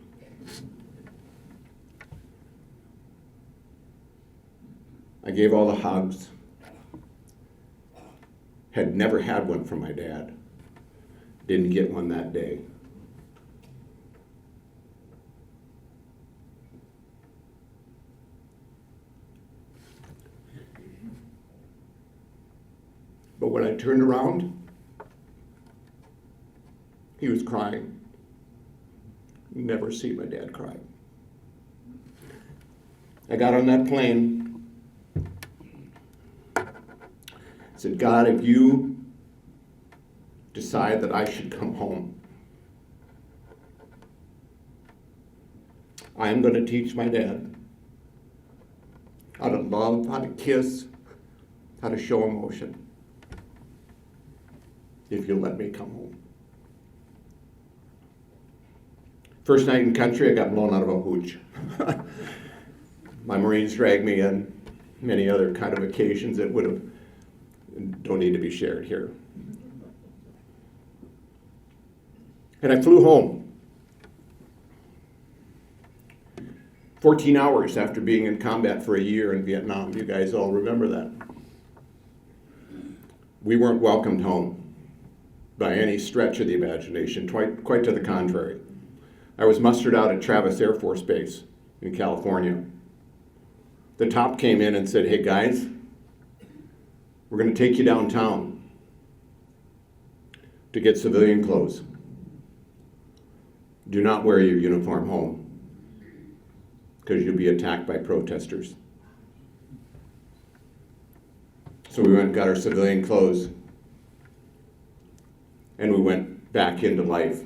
I gave all the hugs. Had never had one from my dad. Didn't get one that day. But when I turned around, he was crying. Never see my dad cry. I got on that plane. I said, God, if you decide that I should come home, I am going to teach my dad how to love, how to kiss, how to show emotion, if you'll let me come home. First night in country, I got blown out of a hooch. My Marines dragged me in, many other kind of occasions that don't need to be shared here. And I flew home 14 hours after being in combat for a year in Vietnam. You guys all remember that. We weren't welcomed home by any stretch of the imagination, quite to the contrary. I was mustered out at Travis Air Force Base in California. The top came in and said, hey guys, we're going to take you downtown to get civilian clothes. Do not wear your uniform home, because you'll be attacked by protesters. So we went and got our civilian clothes, and we went back into life.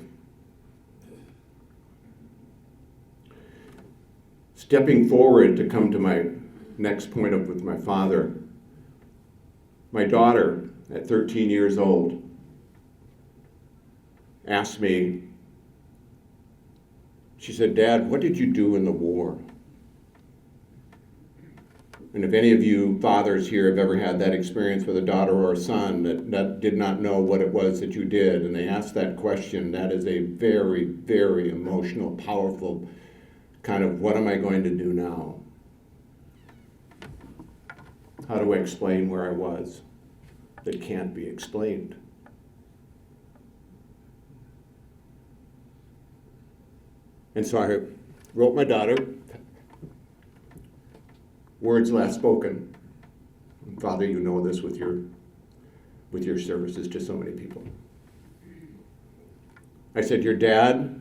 Stepping forward to come to my next point with my father, my daughter at 13 years old asked me, she said, Dad, what did you do in the war? And if any of you fathers here have ever had that experience with a daughter or a son that did not know what it was that you did, and they asked that question, that is a very, very emotional, powerful kind of, what am I going to do now? How do I explain where I was that can't be explained? And so I wrote my daughter, words last spoken. Father, you know this with your services to so many people. I said, your dad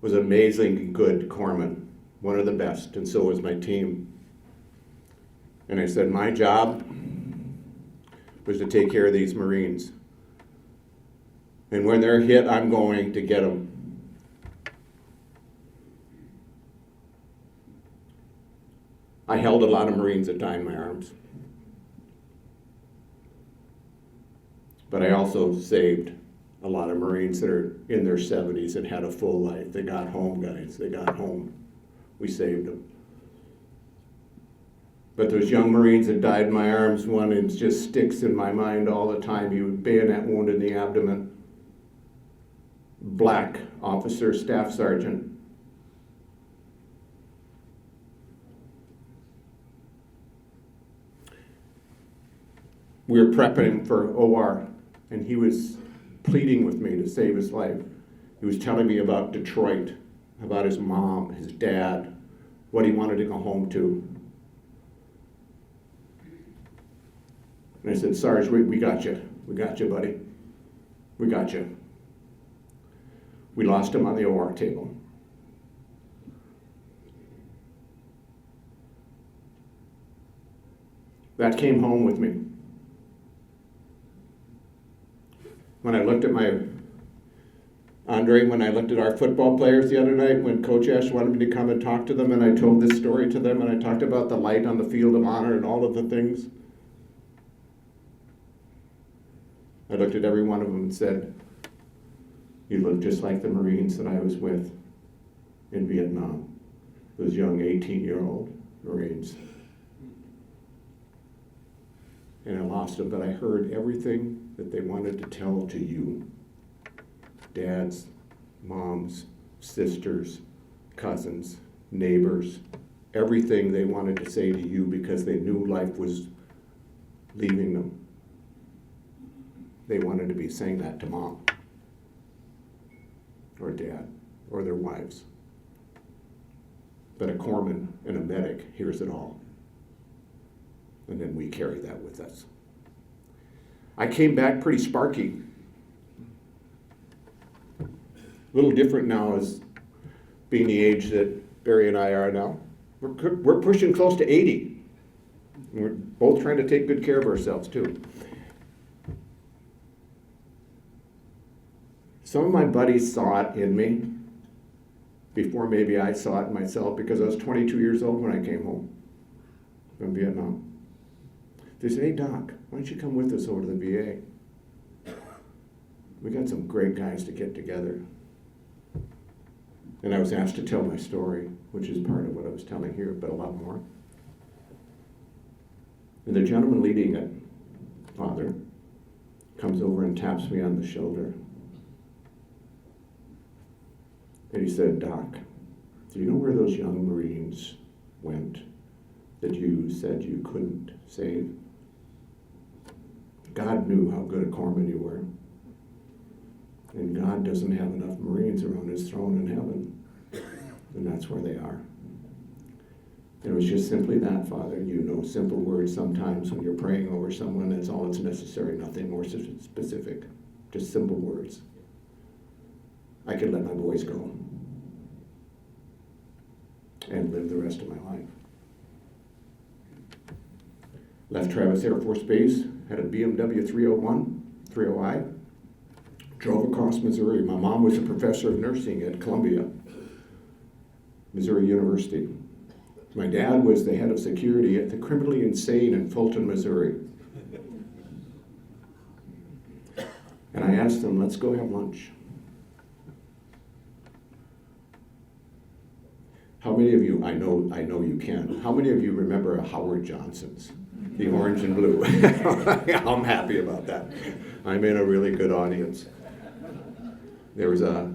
was an amazingly good corpsman, one of the best, and so was my team. And I said, my job was to take care of these Marines. And when they're hit, I'm going to get them. I held a lot of Marines that died in my arms. But I also saved a lot of Marines that are in their 70s and had a full life. They got home, guys. They got home. We saved them. But those young Marines that died in my arms, one it just sticks in my mind all the time. You bayonet wound in the abdomen. Black officer, staff sergeant. We were prepping for OR, and he was pleading with me to save his life. He was telling me about Detroit, about his mom, his dad, what he wanted to go home to. And I said, Sarge, we got you. We got you, buddy. We got you. We lost him on the OR table. That came home with me. When I looked at when I looked at our football players the other night, when Coach Ash wanted me to come and talk to them, and I told this story to them, and I talked about the light on the field of honor and all of the things, I looked at every one of them and said, "You look just like the Marines that I was with in Vietnam, those young 18-year-old Marines." And I lost them, but I heard everything that they wanted to tell to you. Dads, moms, sisters, cousins, neighbors, everything they wanted to say to you because they knew life was leaving them. They wanted to be saying that to mom or dad or their wives. But a corpsman and a medic hears it all. And then we carry that with us. I came back pretty sparky. A little different now as being the age that Barry and I are now. We're pushing close to 80. We're both trying to take good care of ourselves too. Some of my buddies saw it in me before maybe I saw it myself, because I was 22 years old when I came home from Vietnam. They said, "Hey Doc, why don't you come with us over to the VA? We got some great guys to get together." And I was asked to tell my story, which is part of what I was telling here, but a lot more. And the gentleman leading it, Father, comes over and taps me on the shoulder. And he said, "Doc, do you know where those young Marines went that you said you couldn't save? God knew how good a corpsman you were. And God doesn't have enough Marines around his throne in heaven. And that's where they are." It was just simply that, Father. You know simple words sometimes when you're praying over someone. That's all that's necessary, nothing more specific. Just simple words. I could let my boys go and live the rest of my life. Left Travis Air Force Base, had a BMW 301i, drove across Missouri. My mom was a professor of nursing at Columbia, Missouri University. My dad was the head of security at the Criminally Insane in Fulton, Missouri. And I asked them, "Let's go have lunch." How many of you, I know you can, how many of you remember a Howard Johnson's? The orange and blue. I'm happy about that. I'm in a really good audience. There was a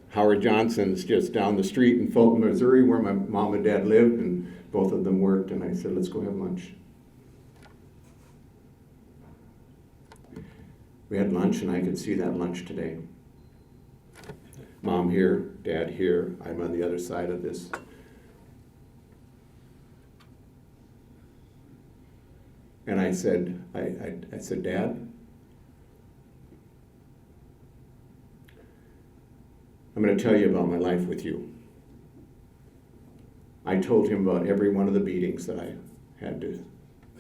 Howard Johnson's just down the street in Fulton, Missouri, where my mom and dad lived, and both of them worked, and I said, "Let's go have lunch." We had lunch, and I could see that lunch today. Mom here, dad here, I'm on the other side of this. And I said, I said, "Dad, I'm going to tell you about my life with you." I told him about every one of the beatings that I had to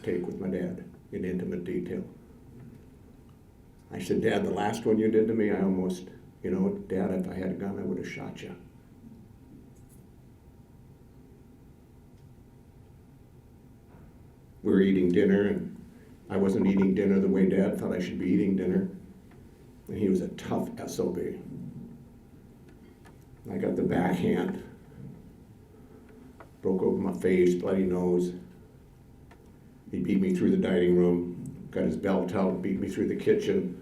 take with my dad in intimate detail. I said, "Dad, the last one you did to me, I almost, Dad, if I had a gun, I would have shot you." We were eating dinner, and I wasn't eating dinner the way Dad thought I should be eating dinner. And he was a tough SOB. I got the backhand, broke open my face, bloody nose. He beat me through the dining room, got his belt out, beat me through the kitchen.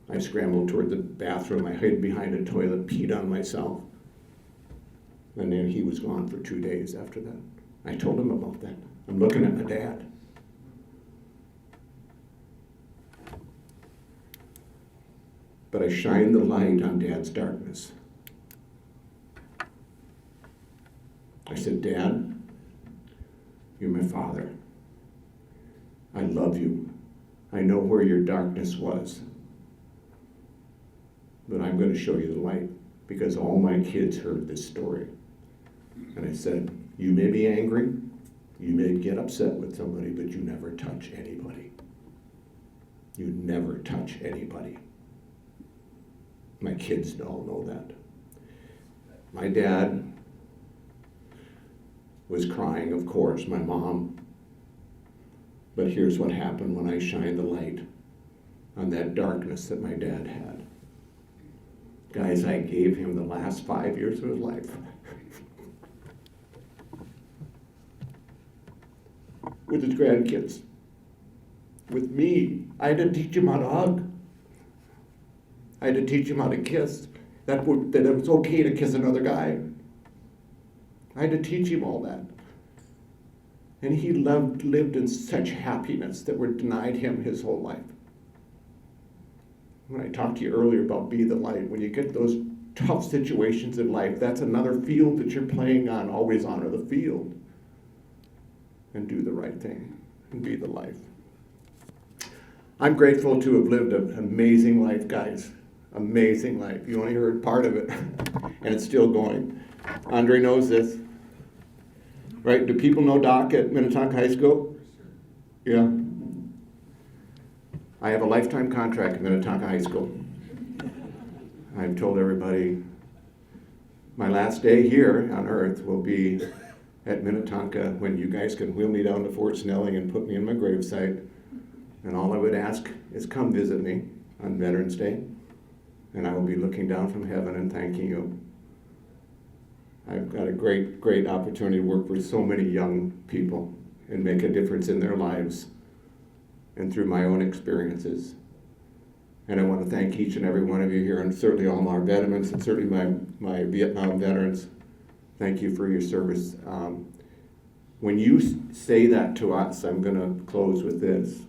I scrambled toward the bathroom, I hid behind a toilet, peed on myself. And then he was gone for 2 days after that. I told him about that. I'm looking at my dad. But I shined the light on Dad's darkness. I said, "Dad, you're my father. I love you. I know where your darkness was. But I'm going to show you the light, because all my kids heard this story." And I said, "You may be angry, You may get upset with somebody, but you never touch anybody. You never touch anybody. My kids all know that. My dad was crying, of course, my mom. But here's what happened when I shined the light on that darkness that my dad had. Guys, I gave him the last 5 years of his life. With his grandkids. With me. I had to teach him how to hug. I had to teach him how to kiss. That it was okay to kiss another guy. I had to teach him all that. And he lived in such happiness that were denied him his whole life. When I talked to you earlier about be the light, when you get those tough situations in life, that's another field that you're playing on. Always honor the field and do the right thing and be the life. I'm grateful to have lived an amazing life, guys. Amazing life. You only heard part of it, and it's still going. Andre knows this. Right? Do people know Doc at Minnetonka High School? Yeah. I have a lifetime contract at Minnetonka High School. I've told everybody my last day here on earth will be at Minnetonka when you guys can wheel me down to Fort Snelling and put me in my gravesite. And all I would ask is come visit me on Veterans Day, and I will be looking down from heaven and thanking you. I've got a great, great opportunity to work with so many young people and make a difference in their lives and through my own experiences. And I want to thank each and every one of you here, and certainly all our veterans, and certainly my Vietnam veterans. Thank you for your service. When you say that to us, I'm going to close with this.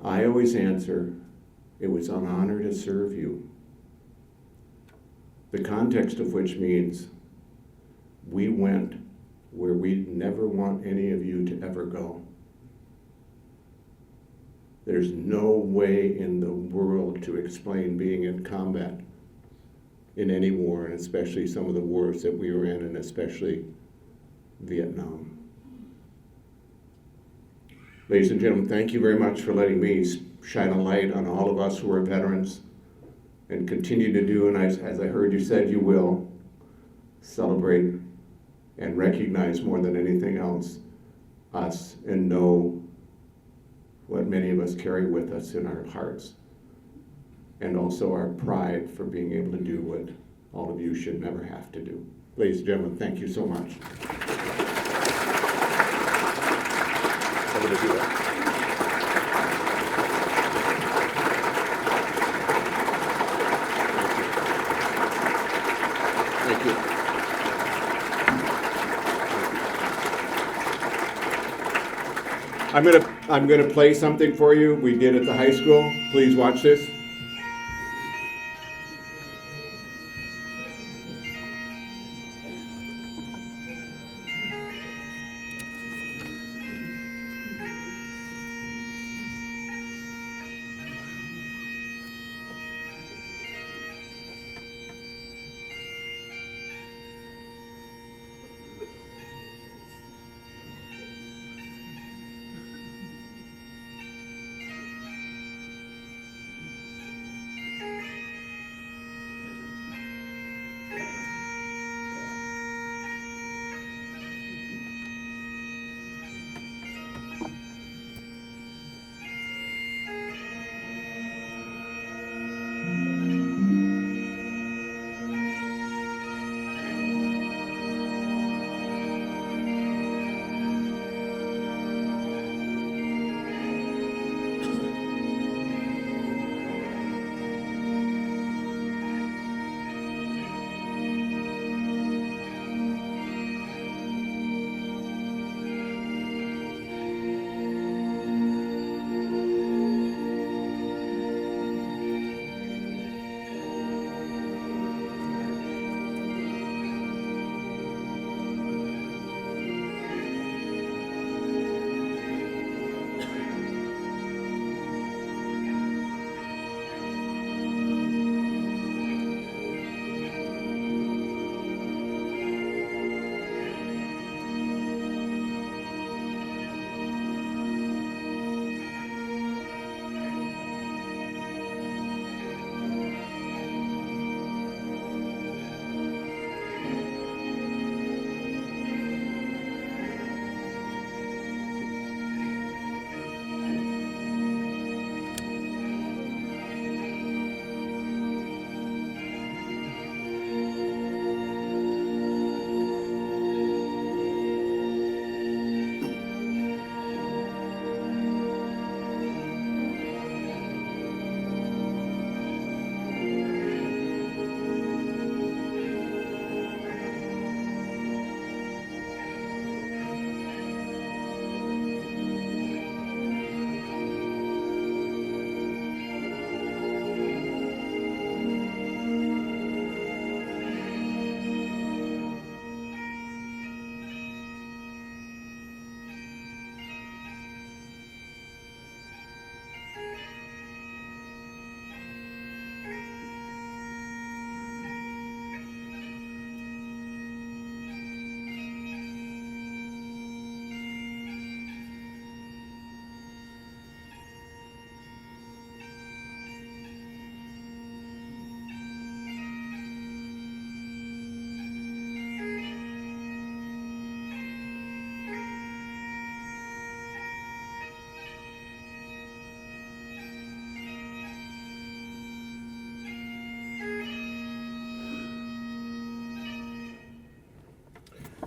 I always answer, it was an honor to serve you. The context of which means we went where we'd never want any of you to ever go. There's no way in the world to explain being in combat in any war, and especially some of the wars that we were in, and especially Vietnam. Ladies and gentlemen, thank you very much for letting me shine a light on all of us who are veterans and continue to do, and as I heard you said you will, celebrate and recognize more than anything else us and know what many of us carry with us in our hearts, and also our pride for being able to do what all of you should never have to do. Ladies and gentlemen, thank you so much. I'm going to do that. Thank you. I'm gonna play something for you we did at the high school. Please watch this.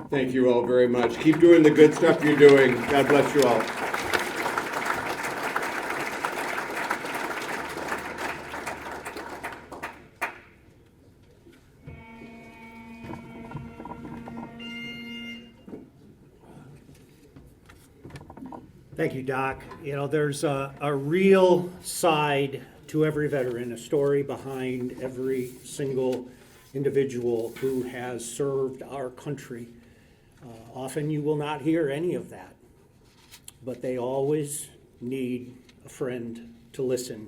Thank you all very much. Keep doing the good stuff you're doing. God bless you all. Thank you, Doc. You know, there's a real side to every veteran, a story behind every single individual who has served our country. Often you will not hear any of that, but they always need a friend to listen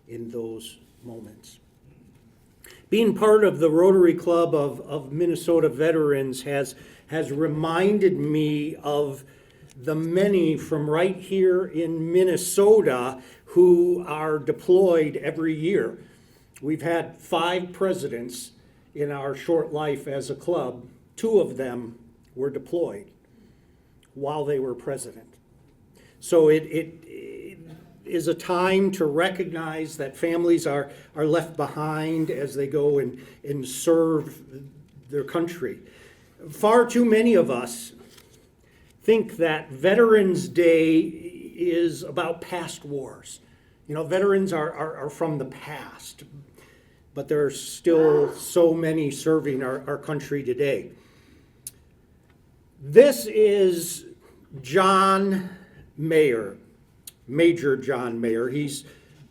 in those moments. Being part of the Rotary Club of Minnesota Veterans has reminded me of the many from right here in Minnesota who are deployed every year. We've had 5 presidents in our short life as a club. 2 of them were deployed while they were president. So it is a time to recognize that families are left behind as they go and serve their country. Far too many of us think that Veterans Day is about past wars. You know, veterans are from the past, but there are still so many serving our country today. This is John Mayer, Major John Mayer. He's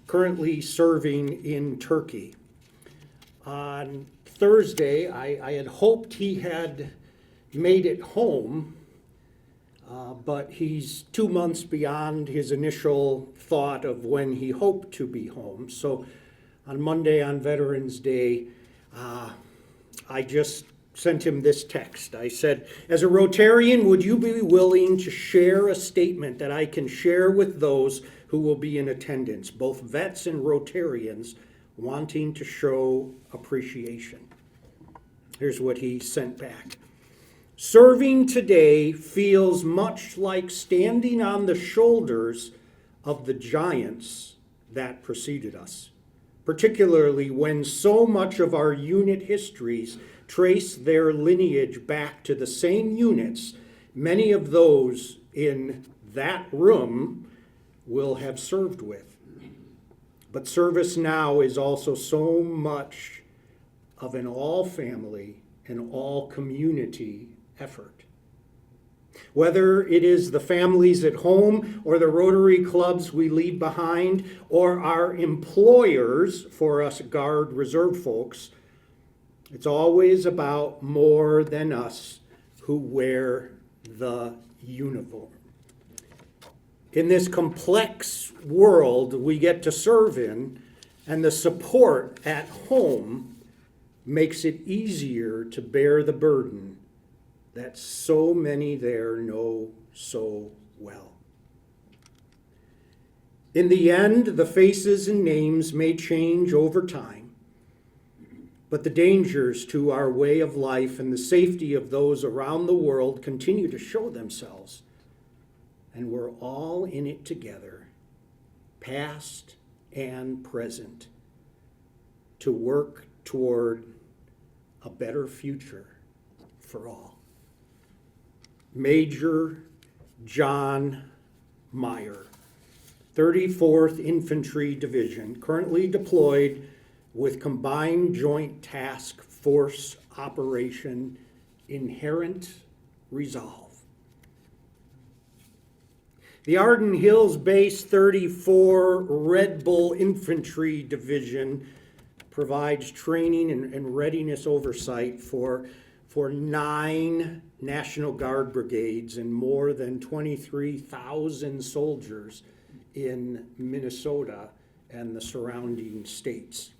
currently serving in Turkey. On Thursday, I had hoped he had made it home, but he's 2 months beyond his initial thought of when he hoped to be home. So on Monday, on Veterans Day, I just sent him this text. I said, as a Rotarian, would you be willing to share a statement that I can share with those who will be in attendance, both vets and Rotarians wanting to show appreciation? Here's what he sent back. Serving today feels much like standing on the shoulders of the giants that preceded us, particularly when so much of our unit histories trace their lineage back to the same units many of those in that room will have served with. But service now is also so much of an all-family and all-community effort. Whether it is the families at home or the Rotary clubs we leave behind or our employers for us Guard Reserve folks, it's always about more than us who wear the uniform. In this complex world we get to serve in, and the support at home makes it easier to bear the burden that so many there know so well. In the end, the faces and names may change over time, but the dangers to our way of life and the safety of those around the world continue to show themselves, and we're all in it together, past and present, to work toward a better future for all. Major John Mayer, 34th Infantry Division, currently deployed with Combined Joint Task Force Operation Inherent Resolve. The Arden Hills Base 34 Red Bull Infantry Division provides training and readiness oversight for 9 National Guard brigades and more than 23,000 soldiers in Minnesota and the surrounding states.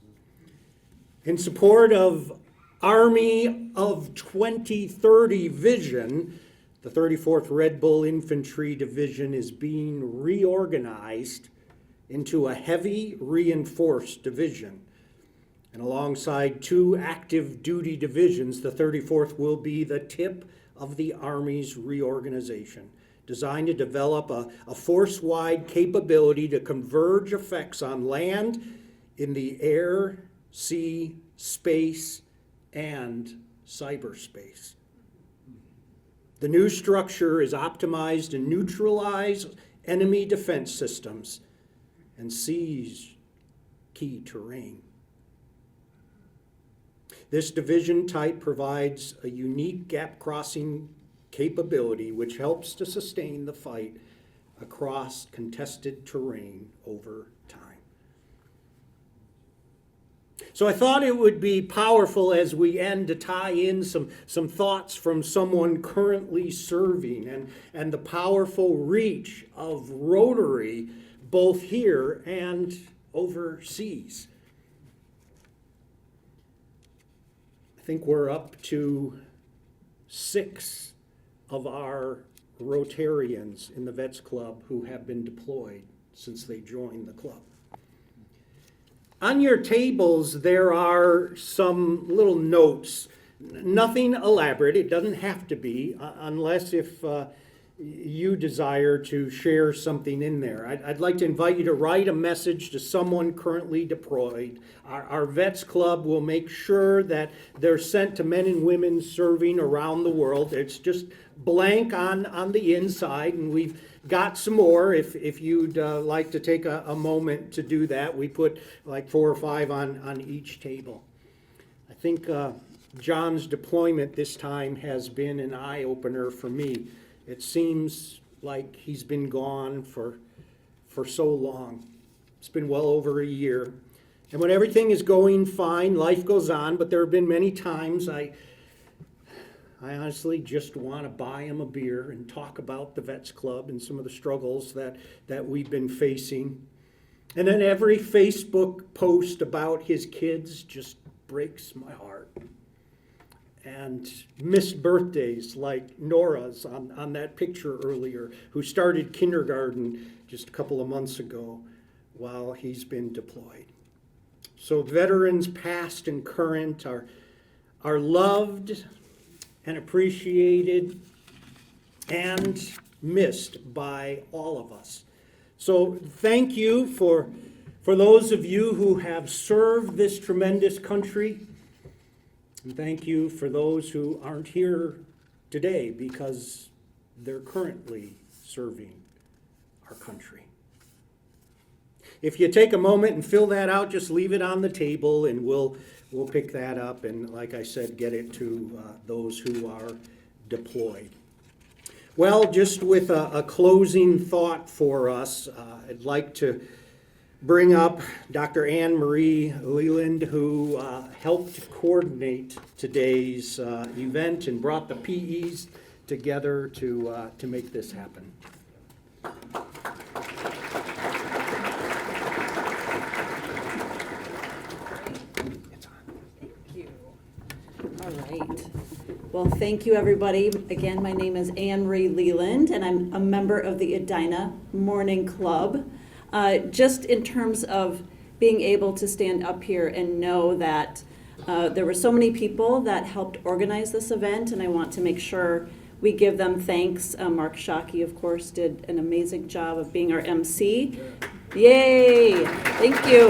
In support of Army of 2030 vision, the 34th Red Bull Infantry Division is being reorganized into a heavy reinforced division. And alongside 2 active duty divisions, the 34th will be the tip of the Army's reorganization, designed to develop a force-wide capability to converge effects on land, in the air, sea, space, and cyberspace. The new structure is optimized to neutralize enemy defense systems and seize key terrain. This division type provides a unique gap crossing capability which helps to sustain the fight across contested terrain over time. So I thought it would be powerful as we end to tie in some thoughts from someone currently serving and the powerful reach of Rotary both here and overseas. I think we're up to 6 of our Rotarians in the Vets Club who have been deployed since they joined the club. On your tables, there are some little notes. Nothing elaborate. It doesn't have to be, unless if you desire to share something in there. I'd like to invite you to write a message to someone currently deployed. Our Vets Club will make sure that they're sent to men and women serving around the world. It's just blank on the inside, and we've got some more if you'd like to take a moment to do that. We put like 4 or 5 on each table. I think John's deployment this time has been an eye-opener for me. It seems like he's been gone for so long. It's been well over a year. And when everything is going fine, life goes on, but there have been many times I honestly just want to buy him a beer and talk about the Vets Club and some of the struggles that we've been facing. And then every Facebook post about his kids just breaks my heart. And missed birthdays like Nora's on that picture earlier, who started kindergarten just a couple of months ago while he's been deployed. So veterans past and current are loved and appreciated and missed by all of us. So thank you for those of you who have served this tremendous country. And thank you for those who aren't here today because they're currently serving our country. If you take a moment and fill that out, just leave it on the table and we'll pick that up and, like I said, get it to those who are deployed. Well, just with a closing thought for us, I'd like to bring up Dr. Anne Marie Leland, who helped coordinate today's event and brought the PEs together to make this happen. All right. Well, thank you, everybody. Again, my name is Anne Marie Leland, and I'm a member of the Edina Morning Club. Just in terms of being able to stand up here and know that there were so many people that helped organize this event, and I want to make sure we give them thanks. Mark Shockey, of course, did an amazing job of being our MC. Yay! Thank you.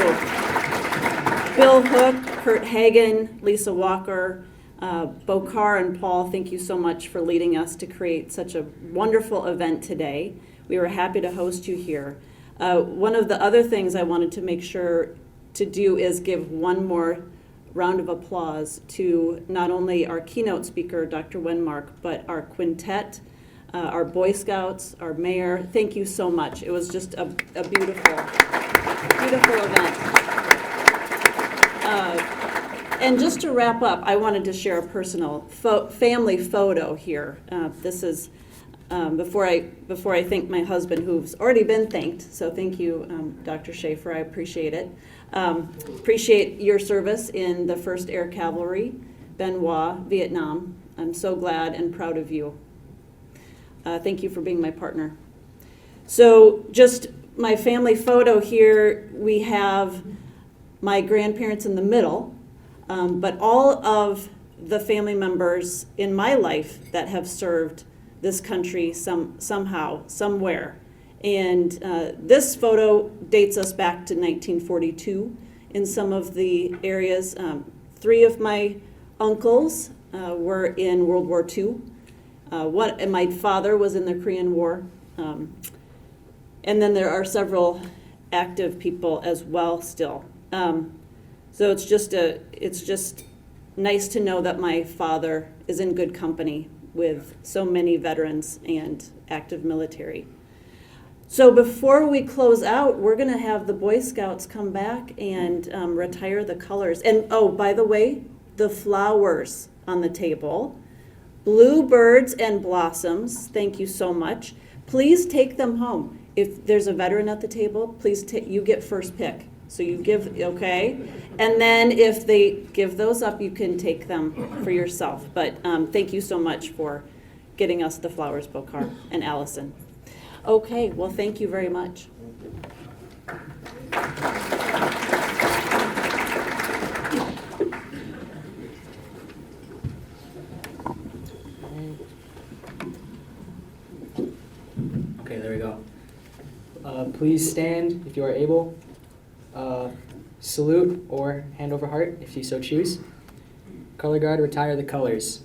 Bill Hook, Kurt Hagen, Lisa Walker, Bokar and Paul, thank you so much for leading us to create such a wonderful event today. We were happy to host you here. One of the other things I wanted to make sure to do is give one more round of applause to not only our keynote speaker, Dr. Wenmark, but our quintet, our Boy Scouts, our mayor. Thank you so much. It was just a beautiful, beautiful event. And just to wrap up, I wanted to share a personal family photo here. This is before I thank my husband, who's already been thanked. So thank you, Dr. Schaefer. I appreciate it. Appreciate your service in the 1st Air Cavalry, Ben Hoa, Vietnam. I'm so glad and proud of you. Thank you for being my partner. So just my family photo here, we have my grandparents in the middle, but all of the family members in my life that have served this country somehow, somewhere. And this photo dates us back to 1942 in some of the areas. 3 of my uncles were in World War II. And my father was in the Korean War. And then there are several active people as well still. So it's just nice to know that my father is in good company with so many veterans and active military. So before we close out, we're going to have the Boy Scouts come back and retire the colors. And oh, by the way, the flowers on the table, bluebirds and blossoms, thank you so much. Please take them home. If there's a veteran at the table, please you get first pick. So you give, okay? And then if they give those up, you can take them for yourself. But thank you so much for getting us the flowers, Bokar and Allison. Okay, well, thank you very much. Okay, there we go. Please stand if you are able. Salute or hand over heart if you so choose. Color guard, retire the colors.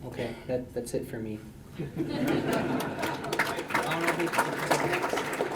Okay, that's it for me. I don't know if we-